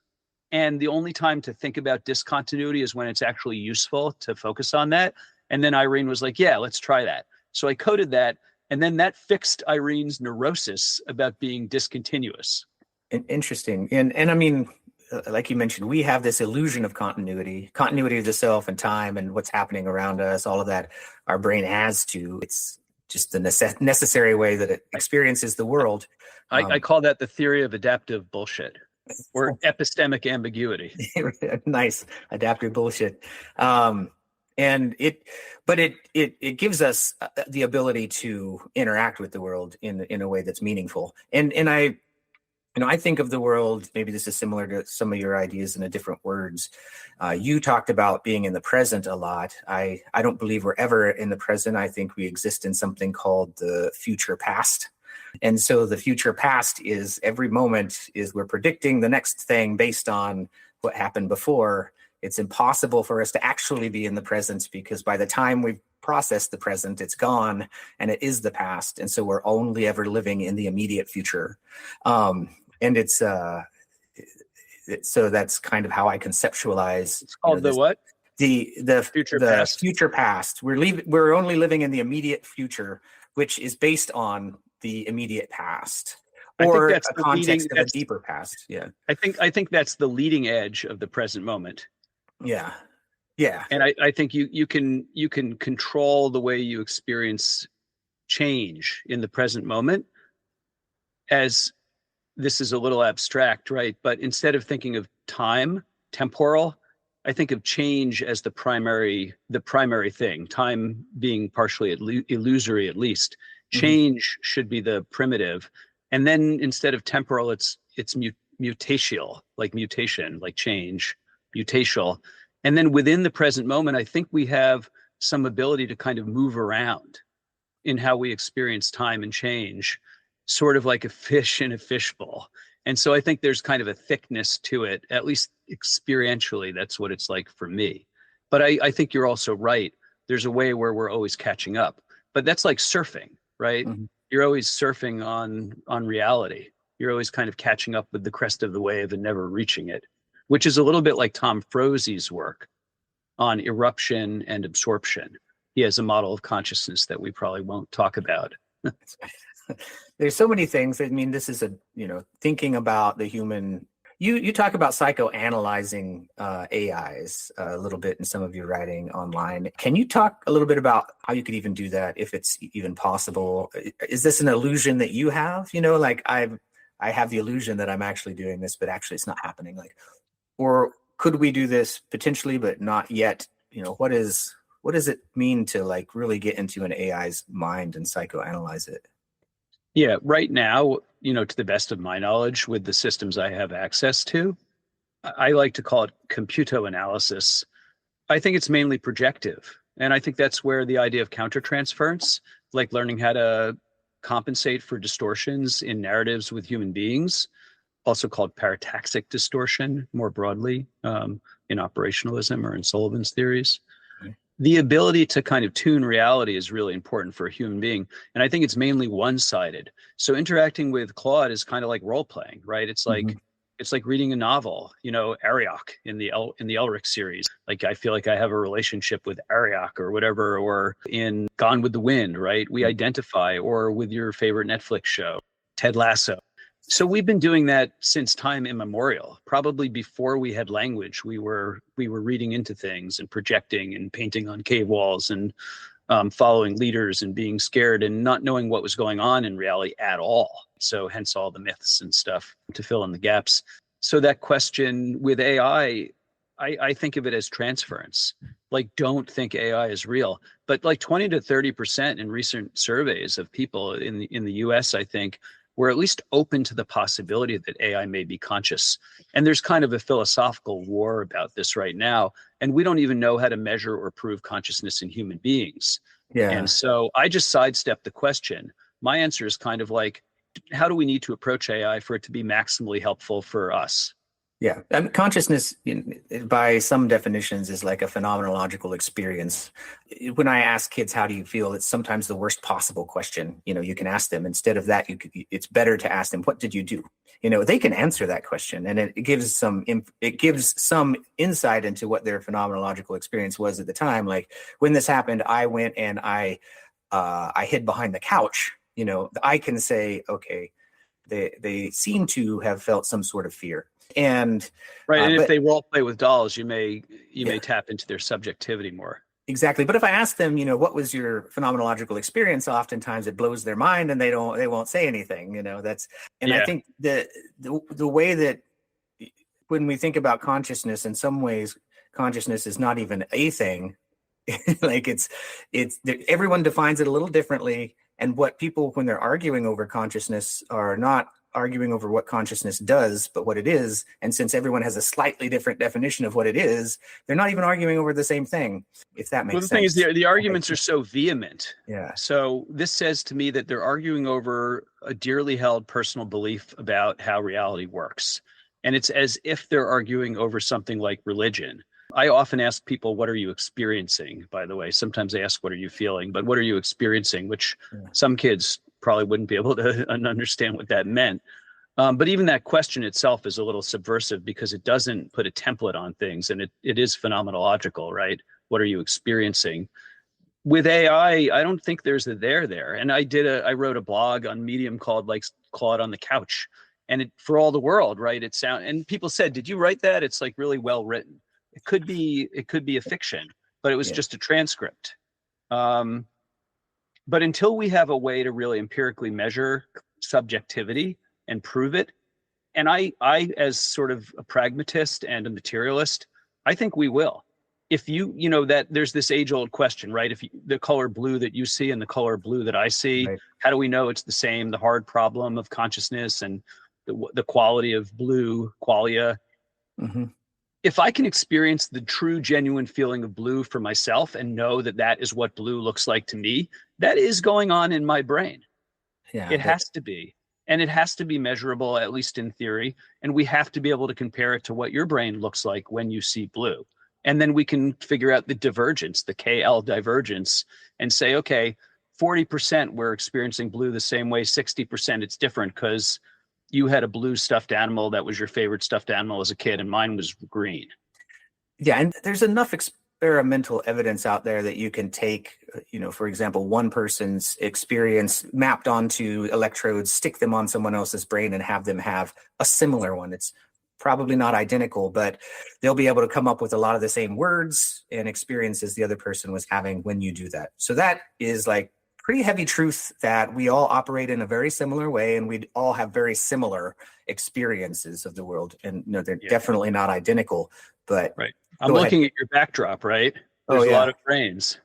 And the only time to think about discontinuity is when it's actually useful to focus on that. And then Irene was like, yeah, let's try that. So I coded that. And then that fixed Irene's neurosis about being discontinuous. Interesting. And I mean, like you mentioned, we have this illusion of continuity of the self and time and what's happening around us, all of that our brain has to. It's just the necessary way that it experiences the world. I call that the theory of adaptive bullshit or epistemic ambiguity. Nice. Adaptive bullshit. And it gives us the ability to interact with the world in a way that's meaningful. And I think of the world, maybe this is similar to some of your ideas in a different words. You talked about being in the present a lot. I don't believe we're ever in the present. I think we exist in something called the future past. And so the future past is every moment is we're predicting the next thing based on what happened before. It's impossible for us to actually be in the present because by the time we've processed the present, it's gone and it is the past. And so we're only ever living in the immediate future. And it's so that's kind of how I conceptualize. It's called the what? The future past. We're only living in the immediate future, which is based on the immediate past, or a context of a deeper past. Yeah, I think that's the leading edge of the present moment. Yeah. And I think you can control the way you experience change in the present moment. As this is a little abstract, right? But instead of thinking of time, temporal, I think of change as the primary thing. Time being partially illusory, at least. Change should be the primitive, and then instead of temporal, it's mutatial, like mutation, like change, mutatial. And then within the present moment, I think we have some ability to kind of move around in how we experience time and change, sort of like a fish in a fishbowl. And so I think there's kind of a thickness to it, at least experientially, that's what it's like for me. But I think you're also right. There's a way where we're always catching up, but that's like surfing, right? you're always surfing on reality. You're always kind of catching up with the crest of the wave and never reaching it, which is a little bit like Tom Froze's work on eruption and absorption. He has a model of consciousness that we probably won't talk about. There's so many things. I mean, this is thinking about the human. You talk about psychoanalyzing AIs a little bit in some of your writing online. Can you talk a little bit about how you could even do that, if it's even possible? Is this an illusion that you have? Like I have the illusion that I'm actually doing this, but actually it's not happening. Like, or could we do this potentially, but not yet? What does it mean to like really get into an AI's mind and psychoanalyze it? Yeah, right now, to the best of my knowledge, with the systems I have access to, I like to call it computo-analysis. I think it's mainly projective. And I think that's where the idea of countertransference, like learning how to compensate for distortions in narratives with human beings, also called parataxic distortion more broadly, in operationalism or in Sullivan's theories. The ability to kind of tune reality is really important for a human being. And I think it's mainly one-sided. So interacting with Claude is kind of like role-playing, right? It's like it's like reading a novel, Ariok in the Elric series. Like I feel like I have a relationship with Ariok or whatever, or in Gone with the Wind, right? We identify, or with your favorite Netflix show, Ted Lasso. So we've been doing that since time immemorial. Probably before we had language, we were reading into things and projecting and painting on cave walls and following leaders and being scared and not knowing what was going on in reality at all. So hence all the myths and stuff to fill in the gaps. So that question with AI, I think of it as transference. Like, don't think AI is real. But like 20 to 30% in recent surveys of people in the US, I think, we're at least open to the possibility that AI may be conscious. And there's kind of a philosophical war about this right now. And we don't even know how to measure or prove consciousness in human beings. Yeah. And so I just sidestepped the question. My answer is kind of like, how do we need to approach AI for it to be maximally helpful for us? Yeah. Consciousness, by some definitions, is like a phenomenological experience. When I ask kids, how do you feel? It's sometimes the worst possible question, you can ask them. Instead of that, it's better to ask them, what did you do? They can answer that question, and it gives some insight into what their phenomenological experience was at the time. Like, when this happened, I went and I hid behind the couch. I can say, okay, they seem to have felt some sort of fear. And right, and if they role play with dolls, you may tap into their subjectivity more. Exactly. But if I ask them, what was your phenomenological experience, oftentimes it blows their mind and they won't say anything. I think the way that when we think about consciousness, in some ways, consciousness is not even a thing. Like it's everyone defines it a little differently. And what people, when they're arguing over consciousness, are not arguing over what consciousness does, but what it is. And since everyone has a slightly different definition of what it is, they're not even arguing over the same thing, if that makes sense. Well, the thing is, the arguments are so vehement. Yeah. So this says to me that they're arguing over a dearly held personal belief about how reality works. And it's as if they're arguing over something like religion. I often ask people, what are you experiencing? By the way, sometimes they ask, what are you feeling? But what are you experiencing? Which some kids probably wouldn't be able to understand what that meant. But even that question itself is a little subversive because it doesn't put a template on things, and it is phenomenological, right? What are you experiencing? With AI, I don't think there's a there. And I wrote a blog on Medium called like Claude on the Couch, and it, for all the world, right? And people said, did you write that? It's like really well written. It could be a fiction, but it was just a transcript. But until we have a way to really empirically measure subjectivity and prove it, and I as sort of a pragmatist and a materialist, I think we will. If that there's this age-old question, right? If the color blue that you see and the color blue that I see, right, how do we know it's the same? The hard problem of consciousness and the quality of blue, qualia. Mm-hmm. If I can experience the true, genuine feeling of blue for myself and know that that is what blue looks like to me, that is going on in my brain. Yeah, it has to be. And it has to be measurable, at least in theory. And we have to be able to compare it to what your brain looks like when you see blue. And then we can figure out the divergence, the KL divergence, and say, okay, 40% we're experiencing blue the same way, 60% it's different because you had a blue stuffed animal that was your favorite stuffed animal as a kid, and mine was green. Yeah, and there's enough experimental evidence out there that you can take, for example, one person's experience mapped onto electrodes, stick them on someone else's brain, and have them have a similar one. It's probably not identical, but they'll be able to come up with a lot of the same words and experiences the other person was having when you do that. So that is like pretty heavy truth that we all operate in a very similar way, and we all have very similar experiences of the world. And they're definitely not identical, but right. I'm looking at your backdrop, right? There's a lot of brains.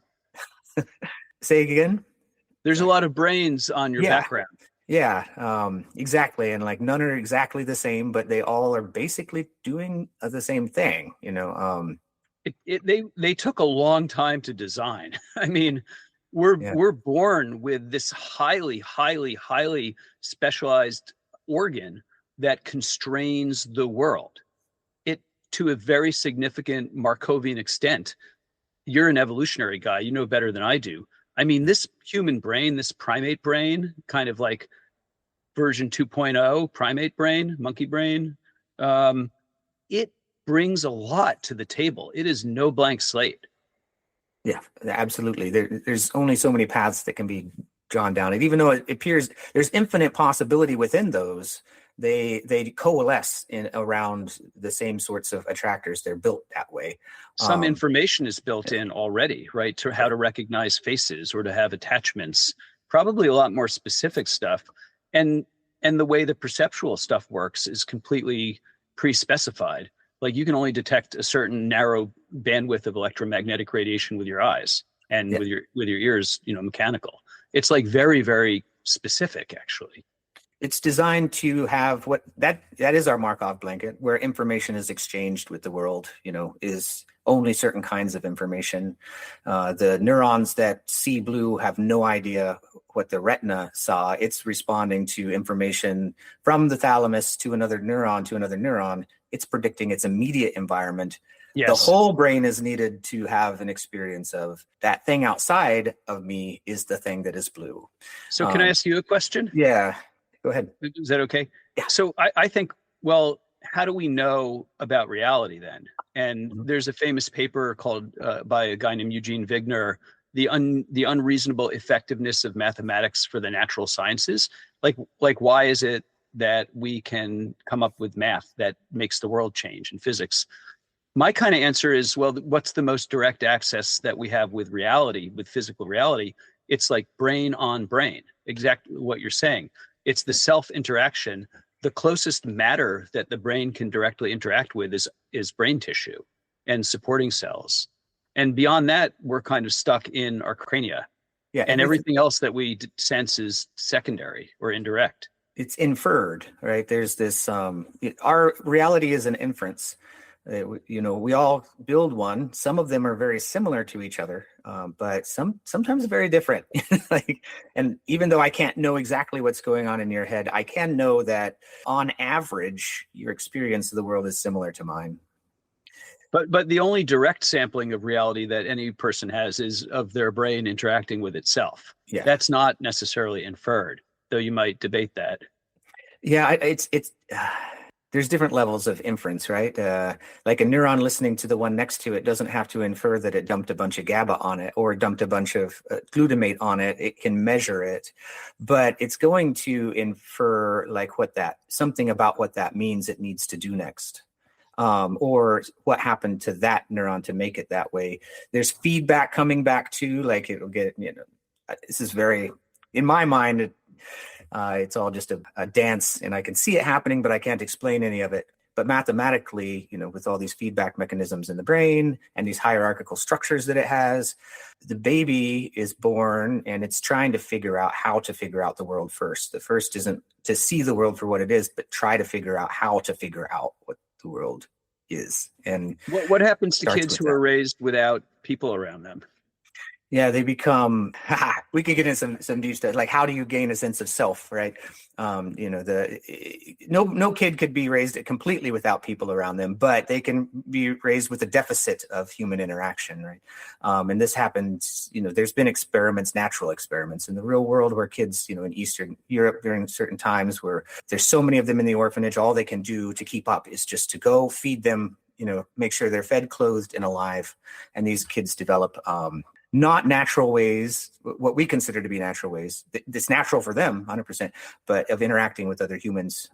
Say again? There's a lot of brains on your background. Yeah, exactly. And like none are exactly the same, but they all are basically doing the same thing, They took a long time to design. I mean, we're born with this highly, highly, highly specialized organ that constrains the world. To a very significant Markovian extent. You're an evolutionary guy, you know better than I do. I mean, this human brain, this primate brain, kind of like version 2.0 primate brain, monkey brain, it brings a lot to the table. It is no blank slate. Yeah, absolutely. There's only so many paths that can be drawn down. And even though it appears there's infinite possibility within those, they coalesce around the same sorts of attractors. They're built that way. Some information is built in already, right? To how to recognize faces or to have attachments, probably a lot more specific stuff. And the way the perceptual stuff works is completely pre-specified. Like you can only detect a certain narrow bandwidth of electromagnetic radiation with your eyes, and with your ears, mechanical. It's like very, very specific, actually. It's designed to have that is our Markov blanket, where information is exchanged with the world, is only certain kinds of information. The neurons that see blue have no idea what the retina saw. It's responding to information from the thalamus to another neuron. It's predicting its immediate environment. Yes. The whole brain is needed to have an experience of that thing outside of me is the thing that is blue. So can I ask you a question? Yeah. Go ahead. Is that okay? Yeah. So I think, well, how do we know about reality then? And there's a famous paper called by a guy named Eugene Wigner, the unreasonable effectiveness of mathematics for the natural sciences. Like why is it that we can come up with math that makes the world change in physics? My kind of answer is, well, what's the most direct access that we have with reality, with physical reality? It's like brain on brain, exactly what you're saying. It's the self-interaction. The closest matter that the brain can directly interact with is brain tissue and supporting cells. And beyond that, we're kind of stuck in our crania. Yeah, and everything else that we sense is secondary or indirect. It's inferred, right? There's this, our reality is an inference. We all build one. Some of them are very similar to each other, but sometimes very different. And even though I can't know exactly what's going on in your head, I can know that on average, your experience of the world is similar to mine. But the only direct sampling of reality that any person has is of their brain interacting with itself. Yeah. That's not necessarily inferred, though you might debate that. Yeah, it's there's different levels of inference, right? Like a neuron listening to the one next to it doesn't have to infer that it dumped a bunch of GABA on it or dumped a bunch of glutamate on it. It can measure it, but it's going to infer like something about what that means it needs to do next. Or what happened to that neuron to make it that way. There's feedback coming back too, like it'll get, this is very, in my mind, it's all just a dance and I can see it happening, but I can't explain any of it. But mathematically, with all these feedback mechanisms in the brain and these hierarchical structures that it has, the baby is born and it's trying to figure out how to figure out the world first. The first isn't to see the world for what it is, but try to figure out how to figure out what the world is. And what happens to kids who are raised without people around them? Yeah, they become, we could get into some deep stuff, like how do you gain a sense of self, right? No kid could be raised completely without people around them, but they can be raised with a deficit of human interaction, right? And this happens, there's been experiments, natural experiments in the real world where kids, in Eastern Europe during certain times where there's so many of them in the orphanage, all they can do to keep up is just to go feed them, make sure they're fed, clothed, and alive. And these kids develop not natural ways, what we consider to be natural ways. It's natural for them, 100%, but of interacting with other humans.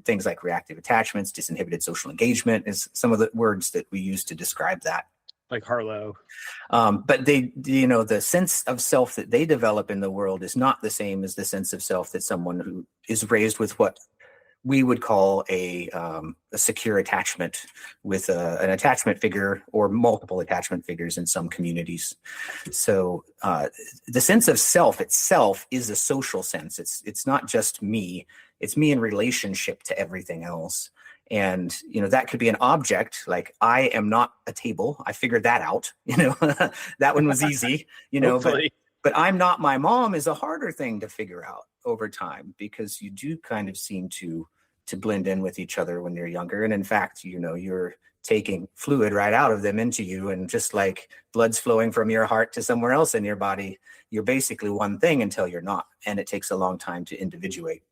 Things like reactive attachments, disinhibited social engagement is some of the words that we use to describe that. Like Harlow. But the sense of self that they develop in the world is not the same as the sense of self that someone who is raised with what we would call a secure attachment with an attachment figure or multiple attachment figures in some communities. So the sense of self itself is a social sense. It's not just me. It's me in relationship to everything else. And, that could be an object, like I am not a table. I figured that out, that one was easy, but I'm not my mom is a harder thing to figure out over time, because you do kind of seem to blend in with each other when you're younger. And in fact, you're taking fluid right out of them into you. And just like blood's flowing from your heart to somewhere else in your body, you're basically one thing until you're not. And it takes a long time to individuate,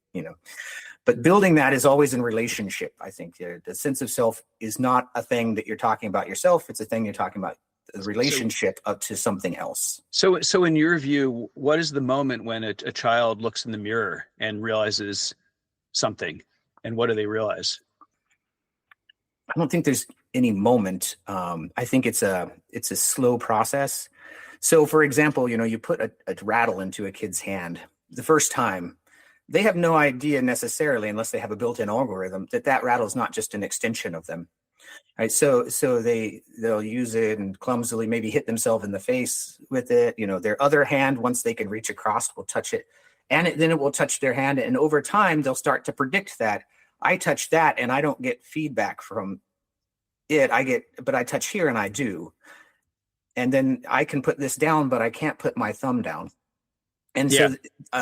But building that is always in relationship. I think the sense of self is not a thing that you're talking about yourself. It's a thing you're talking about the relationship up to something else. So in your view, what is the moment when a child looks in the mirror and realizes something? And what do they realize? I don't think there's any moment. I think it's a slow process. So for example, you put a rattle into a kid's hand the first time, they have no idea necessarily, unless they have a built-in algorithm, that rattle is not just an extension of them. Right. So they'll use it and clumsily maybe hit themselves in the face with it. Their other hand, once they can reach across, will touch it. And then it will touch their hand. And over time, they'll start to predict that I touch that and I don't get feedback from it. But I touch here and I do. And then I can put this down, but I can't put my thumb down. And so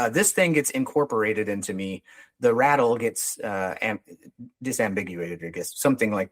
this thing gets incorporated into me. The rattle gets disambiguated, I guess, something like,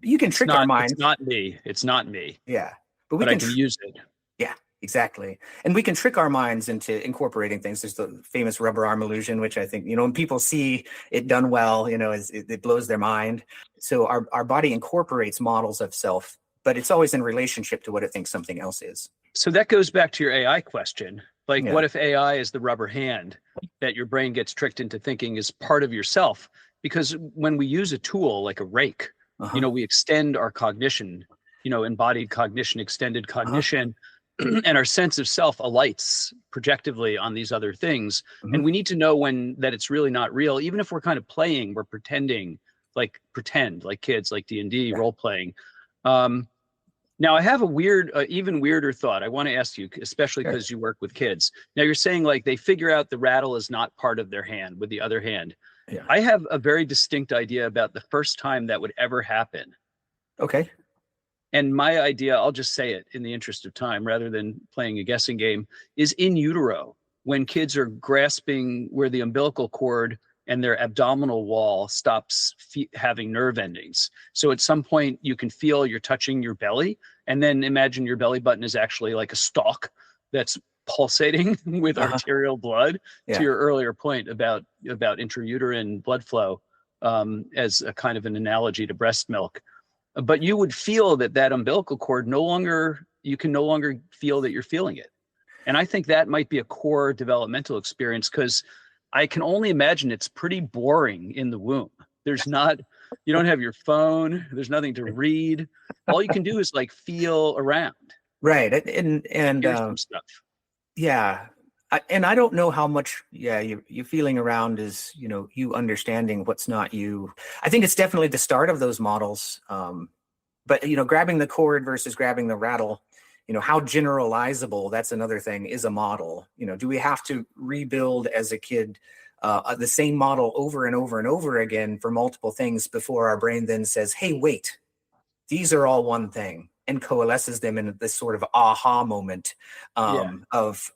you can trick our minds. It's not me. Yeah. But I can use it. Yeah, exactly. And we can trick our minds into incorporating things. There's the famous rubber arm illusion, which I think, when people see it done well, it blows their mind. So our body incorporates models of self, but it's always in relationship to what it thinks something else is. So that goes back to your AI question. What if AI is the rubber hand that your brain gets tricked into thinking is part of yourself? Because when we use a tool like a rake, we extend our cognition, embodied cognition, extended cognition, and our sense of self alights projectively on these other things. And we need to know that it's really not real. Even if we're kind of playing, we're pretending, like kids, like D&D, role playing. Now, I have a even weirder thought. I want to ask you, especially because you work with kids. Now, you're saying they figure out the rattle is not part of their hand with the other hand. Yeah. I have a very distinct idea about the first time that would ever happen. Okay. And my idea, I'll just say it in the interest of time rather than playing a guessing game, is in utero, when kids are grasping where the umbilical cord and their abdominal wall stops having nerve endings. So at some point you can feel you're touching your belly, and then imagine your belly button is actually like a stalk that's pulsating with arterial blood. To your earlier point about intrauterine blood flow as a kind of an analogy to breast milk. But you would feel that umbilical cord you can no longer feel that you're feeling it. And I think that might be a core developmental experience, because I can only imagine it's pretty boring in the womb. You don't have your phone. There's nothing to read. All you can do is feel around. Right. And some stuff. Yeah. And I don't know how much, you feeling around is, you understanding what's not you. I think it's definitely the start of those models. But, grabbing the cord versus grabbing the rattle, how generalizable, that's another thing, is a model. Do we have to rebuild as a kid the same model over and over and over again for multiple things before our brain then says, hey, wait, these are all one thing? and coalesces them in this sort of aha moment of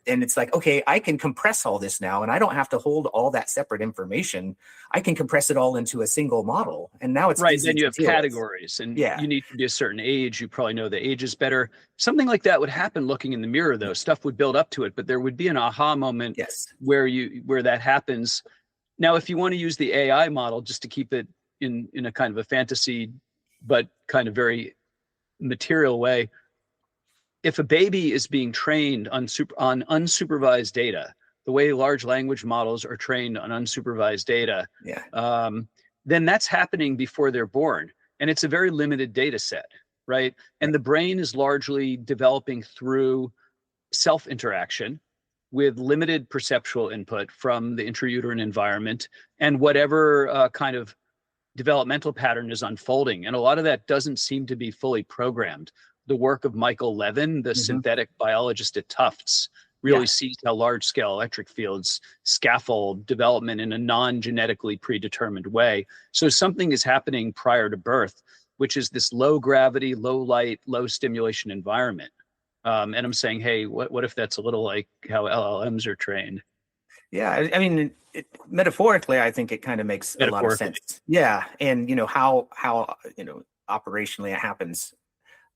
and it's like, okay, I can compress all this now, and I don't have to hold all that separate information. I can compress it all into a single model, and now it's right. easy Then you to have deal with. categories, and you need to be a certain age. You probably know the ages better. Something like that would happen looking in the mirror, though. Stuff would build up to it, but there would be an aha moment where that happens. Now, if you want to use the AI model just to keep it in a kind of a fantasy, but kind of very material way, if a baby is being trained on unsupervised data, the way large language models are trained on unsupervised data, then that's happening before they're born. And it's a very limited data set, right? And the brain is largely developing through self-interaction with limited perceptual input from the intrauterine environment and whatever kind of developmental pattern is unfolding. And a lot of that doesn't seem to be fully programmed. The work of Michael Levin, the synthetic biologist at Tufts, really sees how large-scale electric fields scaffold development in a non-genetically predetermined way. So something is happening prior to birth, which is this low gravity, low light, low stimulation environment. And I'm saying, hey, what if that's a little like how LLMs are trained? Yeah, I mean, metaphorically, I think it kind of makes a lot of sense. Yeah, and how operationally it happens,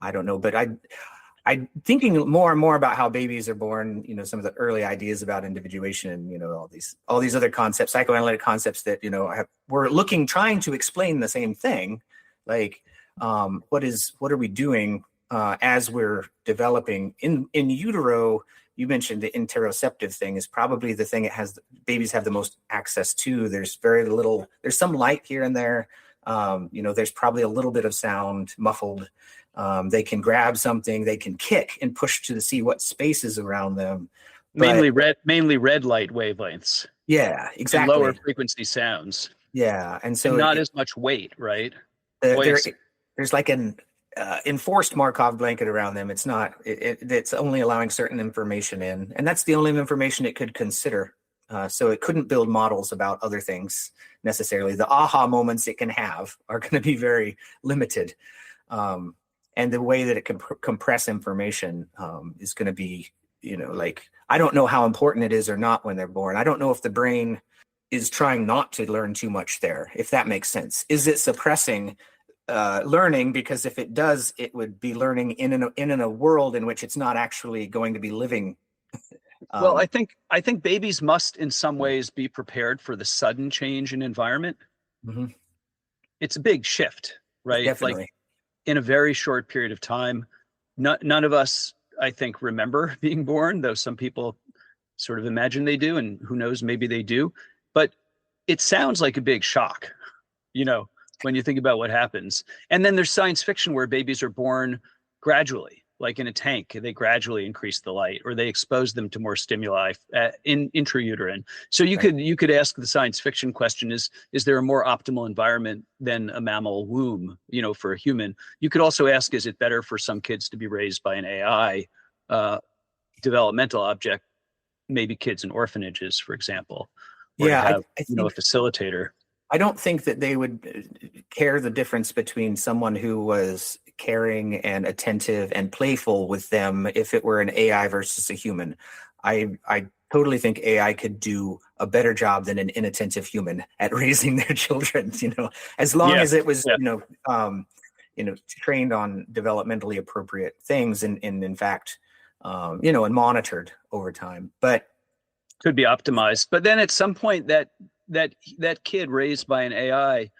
I don't know, but I'm thinking more and more about how babies are born. Some of the early ideas about individuation, and all these other concepts, psychoanalytic concepts that we're trying to explain the same thing, like what are we doing as we're developing in utero. You mentioned the interoceptive thing is probably the thing babies have the most access to. There's very little, there's some light here and there. There's probably a little bit of sound muffled. They can grab something, they can kick and push to see what space is around them. Mainly red light wavelengths. Yeah, exactly. And lower frequency sounds. Yeah. And so not as much weight, right? There's like an enforced Markov blanket around them. It's not, it's only allowing certain information in, and that's the only information it could consider. So it couldn't build models about other things necessarily. The aha moments it can have are going to be very limited. And the way that it can compress information is going to be, I don't know how important it is or not when they're born. I don't know if the brain is trying not to learn too much there, if that makes sense. Is it suppressing learning? Because if it does, it would be learning in a world in which it's not actually going to be living. Well, I think babies must in some ways be prepared for the sudden change in environment. Mm-hmm. It's a big shift, right? Definitely. Like in a very short period of time. None of us, I think, remember being born, though some people sort of imagine they do, and who knows, maybe they do. But it sounds like a big shock, when you think about what happens. And then there's science fiction where babies are born gradually, like in a tank. They gradually increase the light, or they expose them to more stimuli in intrauterine. So you could ask the science fiction question: is there a more optimal environment than a mammal womb, for a human? You could also ask, is it better for some kids to be raised by an AI developmental object, maybe kids in orphanages, for example, or to have I think, a facilitator? I don't think that they would care the difference between someone who was caring and attentive and playful with them if it were an AI versus a human. I totally think AI could do a better job than an inattentive human at raising their children, as long as it was, trained on developmentally appropriate things and in fact, and monitored over time. But could be optimized. But then at some point that kid raised by an AI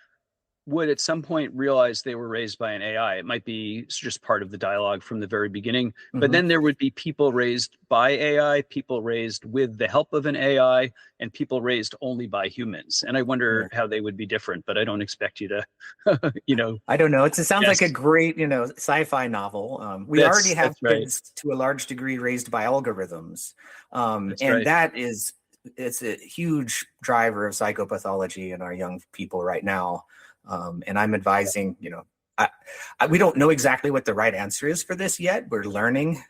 would at some point realize they were raised by an AI. It might be just part of the dialogue from the very beginning, but then there would be people raised by AI, people raised with the help of an AI, and people raised only by humans. And I wonder how they would be different, but I don't expect you to, I don't know. It sounds like a great, sci-fi novel. We already have kids to a large degree raised by algorithms. That is, it's a huge driver of psychopathology in our young people right now. And I'm advising, we don't know exactly what the right answer is for this yet. We're learning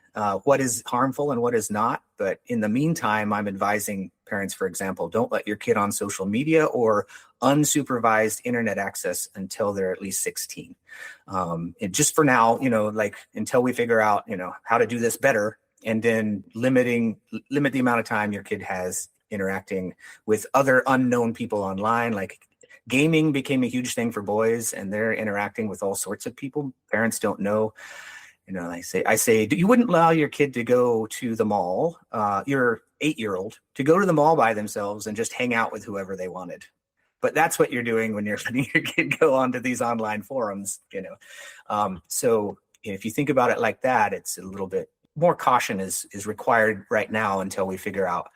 what is harmful and what is not. But in the meantime, I'm advising parents, for example, don't let your kid on social media or unsupervised internet access until they're at least 16. And just for now, like until we figure out, how to do this better, and then limit the amount of time your kid has interacting with other unknown people online. Like gaming became a huge thing for boys, and they're interacting with all sorts of people. Parents don't know. I say, you wouldn't allow your kid to go to the mall, your 8-year-old, to go to the mall by themselves and just hang out with whoever they wanted. But that's what you're doing when you're letting your kid go onto these online forums, So if you think about it like that, it's a little bit more caution is required right now until we figure out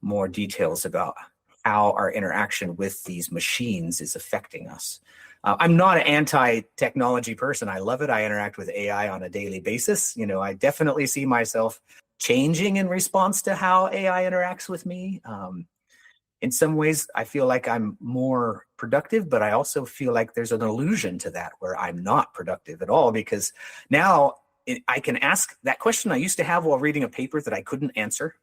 more details about how our interaction with these machines is affecting us. I'm not an anti-technology person. I love it. I interact with AI on a daily basis. I definitely see myself changing in response to how AI interacts with me. In some ways, I feel like I'm more productive, but I also feel like there's an illusion to that where I'm not productive at all, because now I can ask that question I used to have while reading a paper that I couldn't answer.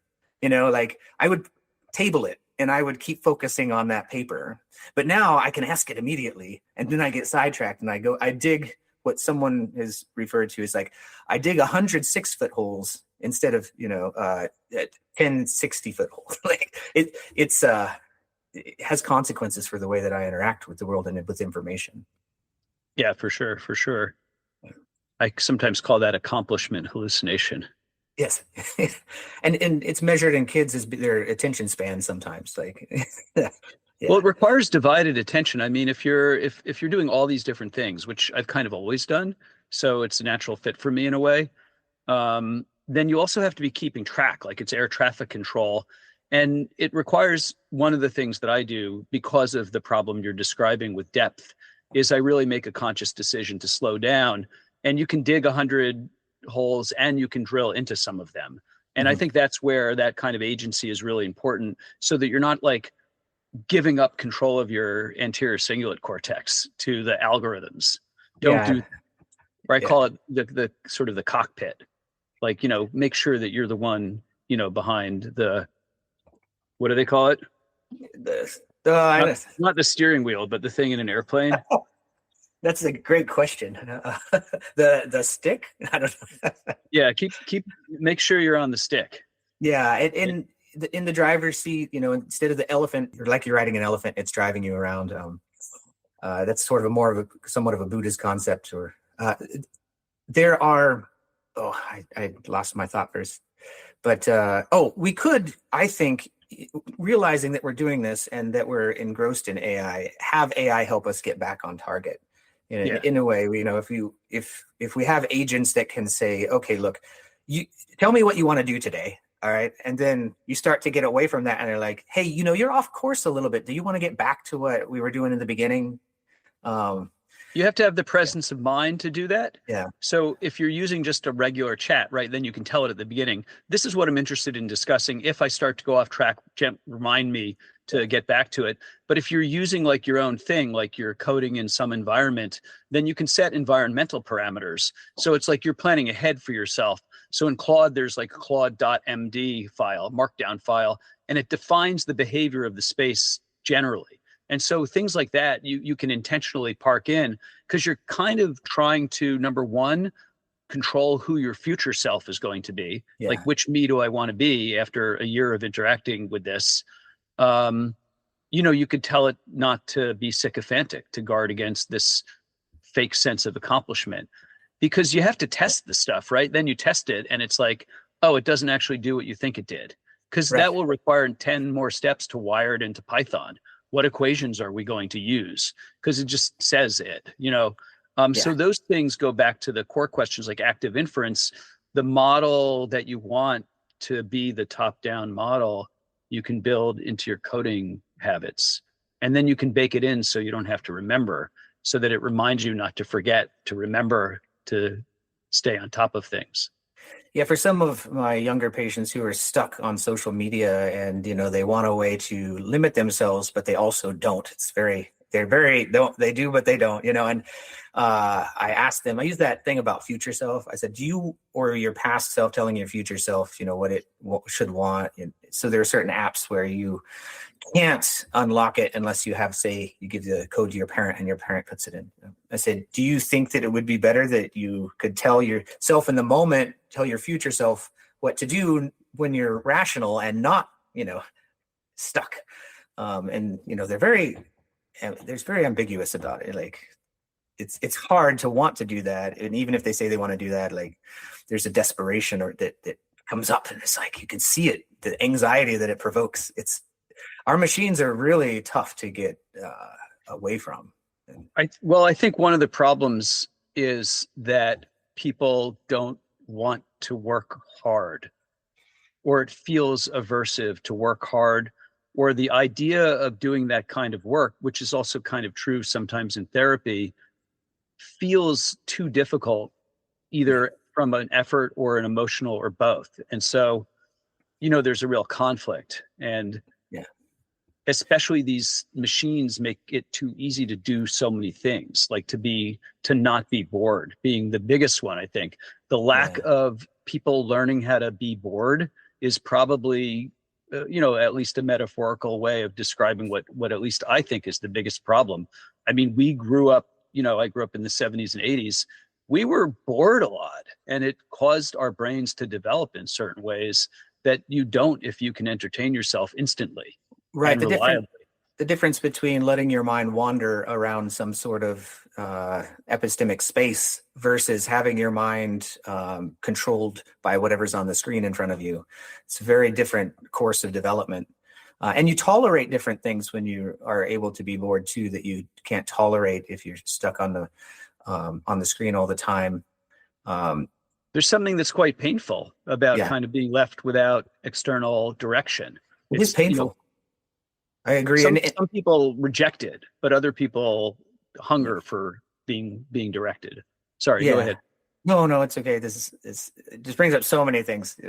Like I would table it and I would keep focusing on that paper. But now I can ask it immediately, and then I get sidetracked and I dig what someone has referred to as like, I dig 100 6-foot holes instead of 10 60-foot holes. Like it has consequences for the way that I interact with the world and with information. Yeah, for sure. I sometimes call that accomplishment hallucination. Yes. and it's measured in kids as their attention span sometimes. Like yeah. Well, it requires divided attention. I mean, if you're doing all these different things, which I've kind of always done, so it's a natural fit for me in a way, then you also have to be keeping track, like it's air traffic control. And it requires, one of the things that I do because of the problem you're describing with depth is I really make a conscious decision to slow down. And you can dig 100 holes and you can drill into some of them. And I think that's where that kind of agency is really important, so that you're not like giving up control of your anterior cingulate cortex to the algorithms. I call it the sort of the cockpit. Like, make sure that you're the one, behind the, what do they call it? Not the steering wheel, but the thing in an airplane. That's a great question. The stick? I don't know. Yeah, make sure you're on the stick. Yeah, in the driver's seat, instead of the elephant, like you're riding an elephant, it's driving you around. That's sort of somewhat of a Buddhist concept. Or there are. I lost my thought first. But we could, I think, realizing that we're doing this and that we're engrossed in AI, have AI help us get back on target. In a way, if we have agents that can say, okay, look, you tell me what you want to do today. All right. And then you start to get away from that and they're like, hey, you're off course a little bit. Do you want to get back to what we were doing in the beginning? You have to have the presence of mind to do that. Yeah. So if you're using just a regular chat, right, then you can tell it at the beginning, this is what I'm interested in discussing. If I start to go off track, remind me to get back to it. But if you're using like your own thing, like you're coding in some environment, then you can set environmental parameters. So it's like you're planning ahead for yourself. So in Claude, there's like a Claude.md file, markdown file, and it defines the behavior of the space generally. And so things like that, you can intentionally park in, because you're kind of trying to, number one, control who your future self is going to be. Yeah. Like, which me do I want to be after a year of interacting with this? You could tell it not to be sycophantic, to guard against this fake sense of accomplishment, because you have to test the stuff, right? Then you test it and it's like, oh, it doesn't actually do what you think it did. Because that will require 10 more steps to wire it into Python. What equations are we going to use? Because it just says it, So those things go back to the core questions like active inference. The model that you want to be the top-down model, you can build into your coding habits. And then you can bake it in so you don't have to remember, so that it reminds you not to forget, to remember, to stay on top of things. Yeah, for some of my younger patients who are stuck on social media and, they want a way to limit themselves, but they also don't. It's very they do, but they don't, and I asked them, I use that thing about future self. I said, do you or your past self telling your future self, what it should want? And so there are certain apps where you can't unlock it unless you have, say, you give the code to your parent and your parent puts it in. I said, do you think that it would be better that you could tell yourself in the moment, tell your future self what to do when you're rational and not, stuck? They're very ambiguous about it. Like it's hard to want to do that. And even if they say they want to do that, like there's a desperation that comes up, and it's like, you can see it, the anxiety that it provokes. Our machines are really tough to get away from. I think one of the problems is that people don't want to work hard, or it feels aversive to work hard, or the idea of doing that kind of work, which is also kind of true sometimes in therapy, feels too difficult, either from an effort or an emotional or both. And so, there's a real conflict. And especially these machines make it too easy to do so many things, like to not be bored being the biggest one. I think the lack of people learning how to be bored is probably, at least a metaphorical way of describing what at least I think is the biggest problem. I mean, we grew up, I grew up in the 70s and 80s. We were bored a lot, and it caused our brains to develop in certain ways that you don't if you can entertain yourself instantly. Right. The difference between letting your mind wander around some sort of epistemic space versus having your mind controlled by whatever's on the screen in front of you. It's a very different course of development. And you tolerate different things when you are able to be bored too, that you can't tolerate if you're stuck on the screen all the time. There's something that's quite painful about kind of being left without external direction. It is painful. I agree. Some people reject it, but other people hunger for being directed. Sorry, go ahead. No, it's okay. It just brings up so many things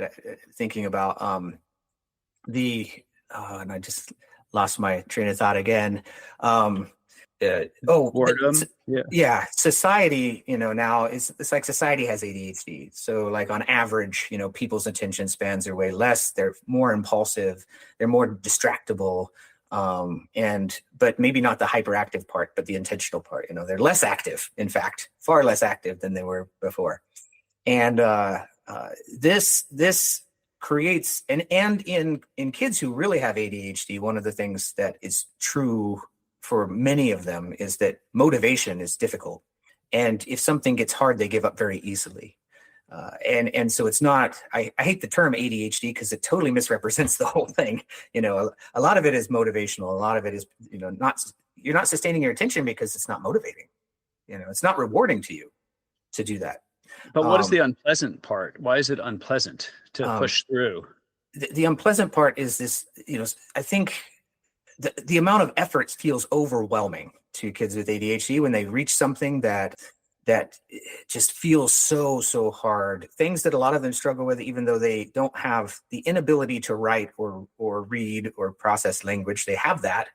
thinking about and I just lost my train of thought again. Boredom. Society, now it's like society has ADHD. So like on average, people's attention spans are way less. They're more impulsive. They're more distractible. But maybe not the hyperactive part, but the intentional part. They're less active, in fact, far less active than they were before. And this creates and in kids who really have ADHD, one of the things that is true for many of them is that motivation is difficult. And if something gets hard, they give up very easily. And so it's not, I hate the term ADHD because it totally misrepresents the whole thing. A lot of it is motivational. A lot of it is, you're not sustaining your attention because it's not motivating. It's not rewarding to you to do that. But what is the unpleasant part? Why is it unpleasant to push through? The unpleasant part is this, I think the amount of effort feels overwhelming to kids with ADHD when they reach something that just feels so hard. Things that a lot of them struggle with, even though they don't have the inability to write or read or process language. They have that,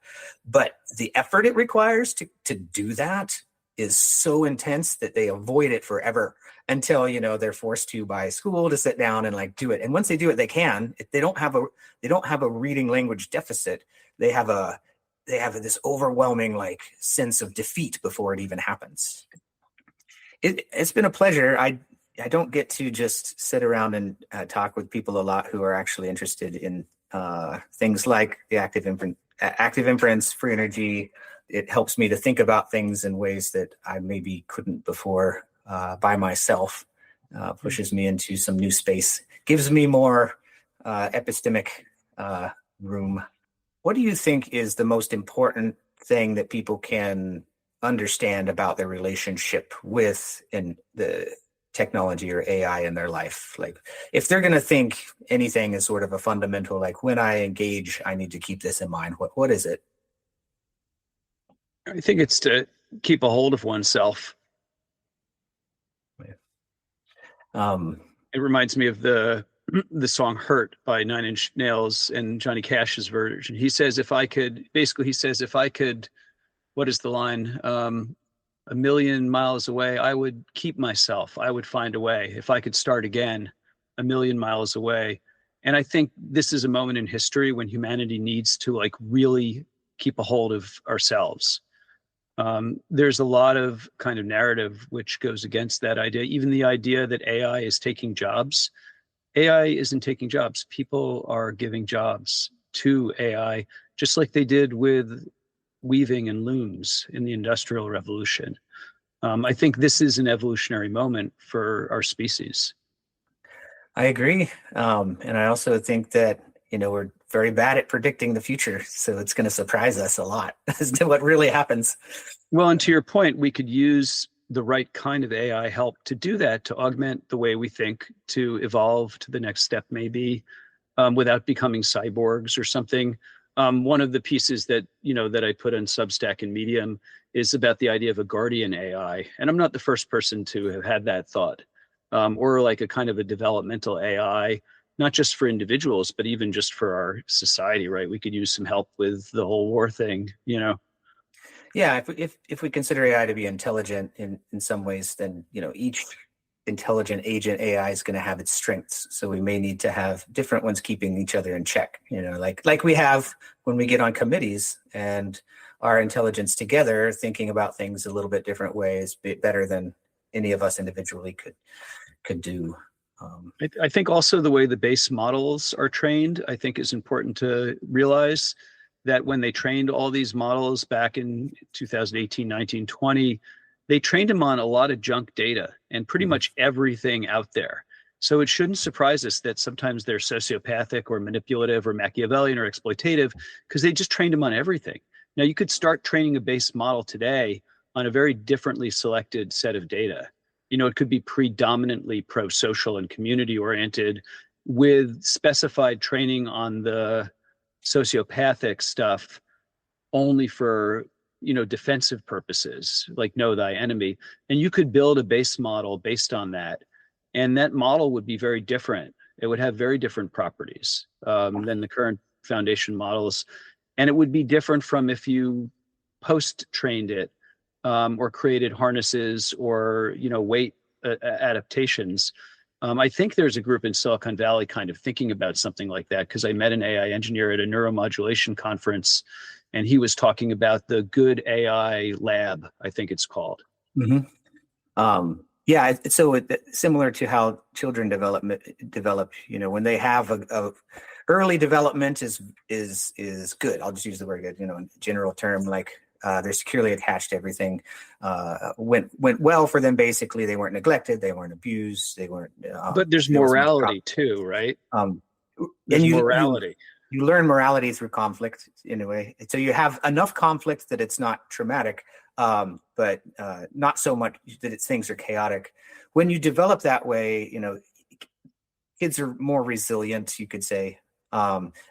but the effort it requires to do that is so intense that they avoid it forever until they're forced to by school to sit down and do it. And once they do it, they can. If they don't have a reading language deficit, they have this overwhelming sense of defeat before it even happens. It's been a pleasure. I don't get to just sit around and talk with people a lot who are actually interested in things like the active inference, free energy. It helps me to think about things in ways that I maybe couldn't before by myself. Pushes me into some new space, gives me more epistemic room. What do you think is the most important thing that people can understand about their relationship with in the technology or AI in their life? If they're going to think anything is sort of a fundamental, when I engage, I need to keep this in mind. What is it? I think it's to keep a hold of oneself. It reminds me of the song "Hurt" by 9 Inch Nails and Johnny Cash's version. He says, if I could what is the line? A million miles away, I would keep myself. I would find a way. If I could start again, a million miles away. And I think this is a moment in history when humanity needs to like really keep a hold of ourselves. There's a lot of kind of narrative which goes against that idea. Even the idea that AI is taking jobs. AI isn't taking jobs. People are giving jobs to AI, just like they did with weaving and looms in the Industrial Revolution. I think this is an evolutionary moment for our species. I agree. And I also think that, we're very bad at predicting the future. So it's going to surprise us a lot as to what really happens. Well, and to your point, we could use the right kind of AI help to do that, to augment the way we think, to evolve to the next step, maybe, without becoming cyborgs or something. One of the pieces that, that I put on Substack and Medium is about the idea of a guardian AI. And I'm not the first person to have had that thought, or like a kind of a developmental AI, not just for individuals, but even just for our society, right? We could use some help with the whole war thing, Yeah, if we consider AI to be intelligent in some ways, then each intelligent agent AI is going to have its strengths. So we may need to have different ones keeping each other in check. Like we have when we get on committees and our intelligence together, thinking about things a little bit different ways, better than any of us individually could do. I think also the way the base models are trained, I think is important to realize that when they trained all these models back in 2018, 19, 20, they trained them on a lot of junk data and pretty much everything out there. So it shouldn't surprise us that sometimes they're sociopathic or manipulative or Machiavellian or exploitative, because they just trained them on everything. Now you could start training a base model today on a very differently selected set of data. It could be predominantly pro-social and community oriented with specified training on the sociopathic stuff only for, defensive purposes, like know thy enemy. And you could build a base model based on that. And that model would be very different. It would have very different properties than the current foundation models. And it would be different from if you post-trained it or created harnesses or, weight adaptations. I think there's a group in Silicon Valley kind of thinking about something like that, because I met an AI engineer at a neuromodulation conference, and he was talking about the Good AI Lab, I think it's called. Mm-hmm. Yeah, so similar to how children develop, when they have a early development is good. I'll just use the word good, in general term, like they're securely attached to everything. Went well for them. Basically, they weren't neglected, they weren't abused, they weren't. But there's morality too, right? There's morality. You learn morality through conflict in a way. So you have enough conflict that it's not traumatic, but not so much that things are chaotic. When you develop that way, kids are more resilient, you could say.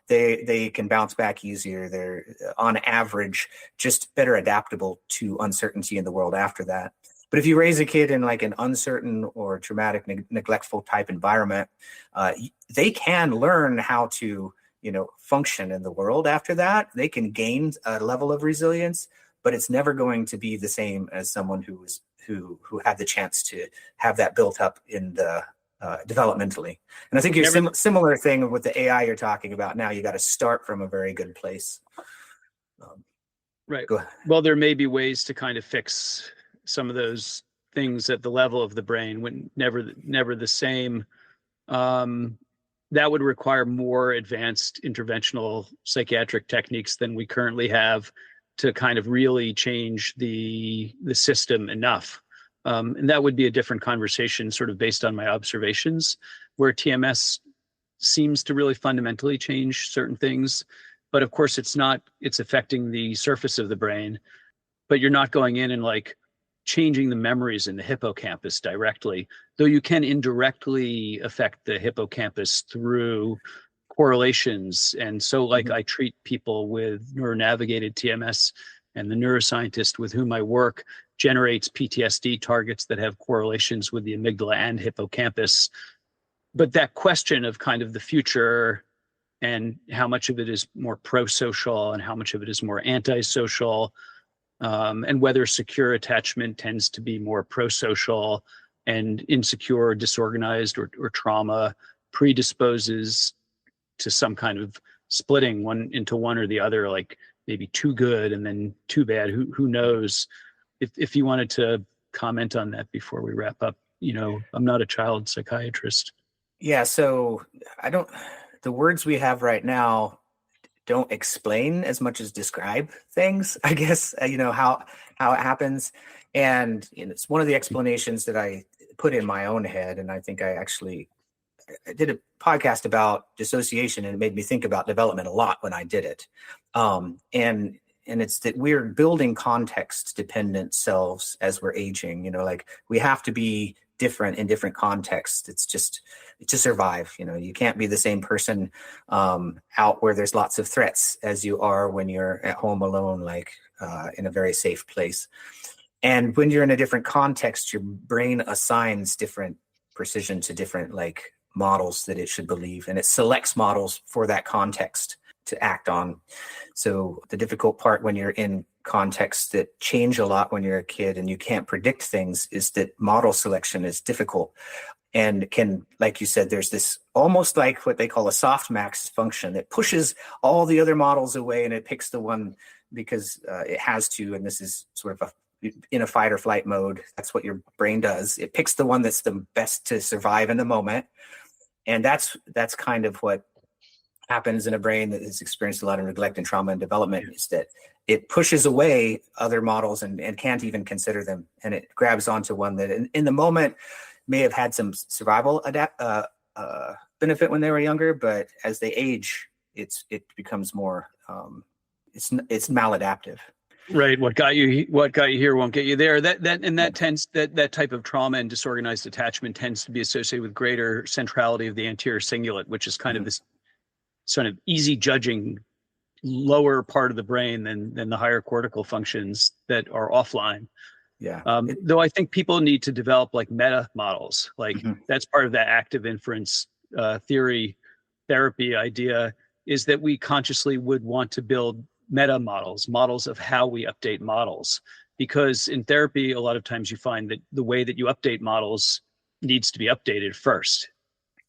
They can bounce back easier. They're on average just better adaptable to uncertainty in the world after that. But if you raise a kid in like an uncertain or traumatic, neglectful type environment, they can learn how to, function in the world after that. They can gain a level of resilience, but it's never going to be the same as someone who had the chance to have that built up in the developmentally. And I think you're similar thing with the AI you're talking about now. You got to start from a very good place. Right. Well, there may be ways to kind of fix some of those things at the level of the brain when never the same. That would require more advanced interventional psychiatric techniques than we currently have to kind of really change the system enough. And that would be a different conversation sort of based on my observations, where TMS seems to really fundamentally change certain things. But of course, it's affecting the surface of the brain, but you're not going in and like changing the memories in the hippocampus directly, though you can indirectly affect the hippocampus through correlations. And so like I treat people with neuronavigated TMS, and the neuroscientist with whom I work generates PTSD targets that have correlations with the amygdala and hippocampus. But that question of kind of the future and how much of it is more pro-social and how much of it is more anti-social, and whether secure attachment tends to be more pro-social and insecure, disorganized, or trauma predisposes to some kind of splitting one into one or the other, like maybe too good and then too bad. Who knows? If you wanted to comment on that before we wrap up, I'm not a child psychiatrist. Yeah, so the words we have right now don't explain as much as describe things, I guess, how it happens. And it's one of the explanations that I put in my own head. And I think I did a podcast about dissociation, and it made me think about development a lot when I did it. And it's that we're building context dependent selves as we're aging, like we have to be different in different contexts. It's just to survive. You can't be the same person out where there's lots of threats as you are when you're at home alone, like in a very safe place. And when you're in a different context, your brain assigns different precision to different models that it should believe, and it selects models for that context to act on. So the difficult part when you're in contexts that change a lot when you're a kid and you can't predict things is that model selection is difficult, and can, like you said, there's this almost like what they call a softmax function that pushes all the other models away, and it picks the one because it has to. And this is sort of in a fight or flight mode. That's what your brain does. It picks the one that's the best to survive in the moment. And that's kind of what happens in a brain that has experienced a lot of neglect and trauma and development, is that it pushes away other models and can't even consider them. And it grabs onto one that in the moment may have had some survival benefit when they were younger, but as they age, it becomes more, it's maladaptive. Right. What got you here won't get you there. That type of trauma and disorganized attachment tends to be associated with greater centrality of the anterior cingulate, which is kind of this sort of easy judging lower part of the brain than the higher cortical functions that are offline. Yeah. Though I think people need to develop meta models. That's part of that active inference theory therapy idea, is that we consciously would want to build meta models of how we update models, because in therapy a lot of times you find that the way that you update models needs to be updated first,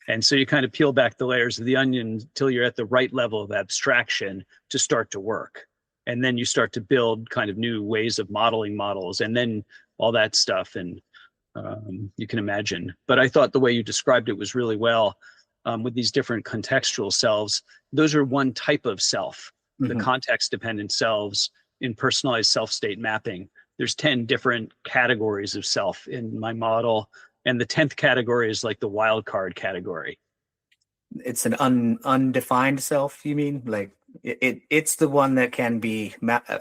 and so you kind of peel back the layers of the onion till you're at the right level of abstraction to start to work, and then you start to build kind of new ways of modeling models, and then all that stuff, and you can imagine. But I thought the way you described it was really well, with these different contextual selves. Those are one type of self. The context-dependent selves in personalized self-state mapping. There's 10 different categories of self in my model, and the 10th category is like the wild card category. It's an undefined self, you mean? It's the one that can be,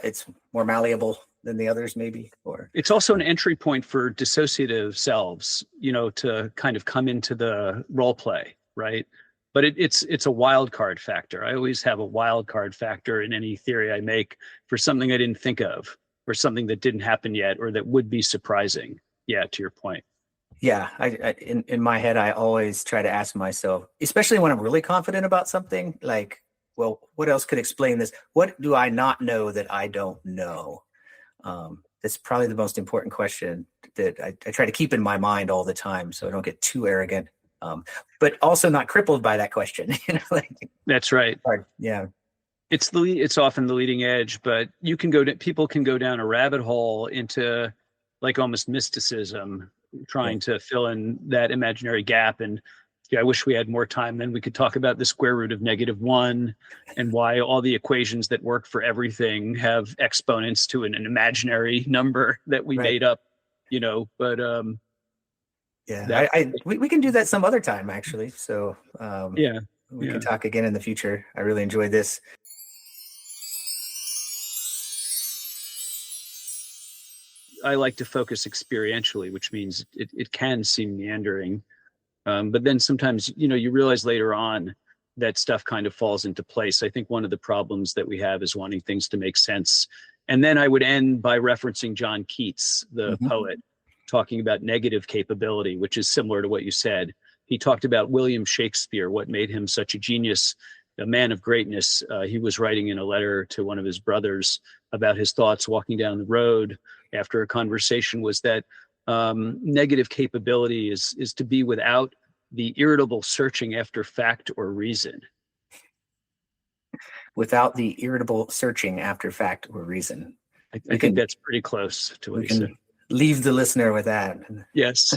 it's more malleable than the others, maybe? Or it's also an entry point for dissociative selves, to kind of come into the role play, right? But it's a wild card factor. I always have a wild card factor in any theory I make for something I didn't think of, or something that didn't happen yet, or that would be surprising. Yeah, to your point. Yeah, I in my head, I always try to ask myself, especially when I'm really confident about something, well, what else could explain this? What do I not know that I don't know? That's probably the most important question that I try to keep in my mind all the time, so I don't get too arrogant. But also not crippled by that question. That's right. Yeah. It's often the leading edge, but people can go down a rabbit hole into almost mysticism, trying to fill in that imaginary gap. And I wish we had more time. Then we could talk about the square root of -1 and why all the equations that work for everything have exponents to an imaginary number that we made up, but, yeah, we can do that some other time, actually. So we can talk again in the future. I really enjoyed this. I like to focus experientially, which means it can seem meandering. But then sometimes, you realize later on that stuff kind of falls into place. I think one of the problems that we have is wanting things to make sense. And then I would end by referencing John Keats, the poet, talking about negative capability, which is similar to what you said. He talked about William Shakespeare, what made him such a genius, a man of greatness. He was writing in a letter to one of his brothers about his thoughts walking down the road after a conversation was that negative capability is to be without the irritable searching after fact or reason. Without the irritable searching after fact or reason. I think that's pretty close to what he said. Leave the listener with that. Yes.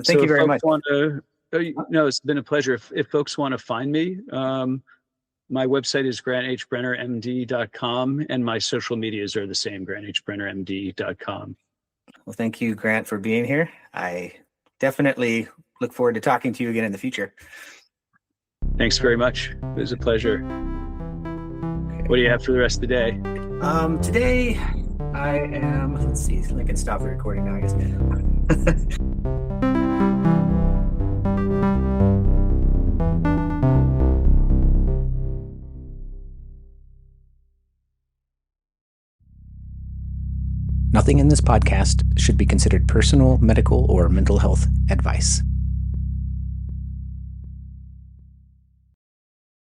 Thank you very much. No, it's been a pleasure. If folks want to find me, my website is grantbrennermd.com, and my social medias are the same, grantbrennermd.com. Well, thank you, Grant, for being here. I definitely look forward to talking to you again in the future. Thanks very much. It was a pleasure. Okay. What do you have for the rest of the day? Today I am, let's see, I can stop the recording now, I guess. Nothing in this podcast should be considered personal, medical, or mental health advice.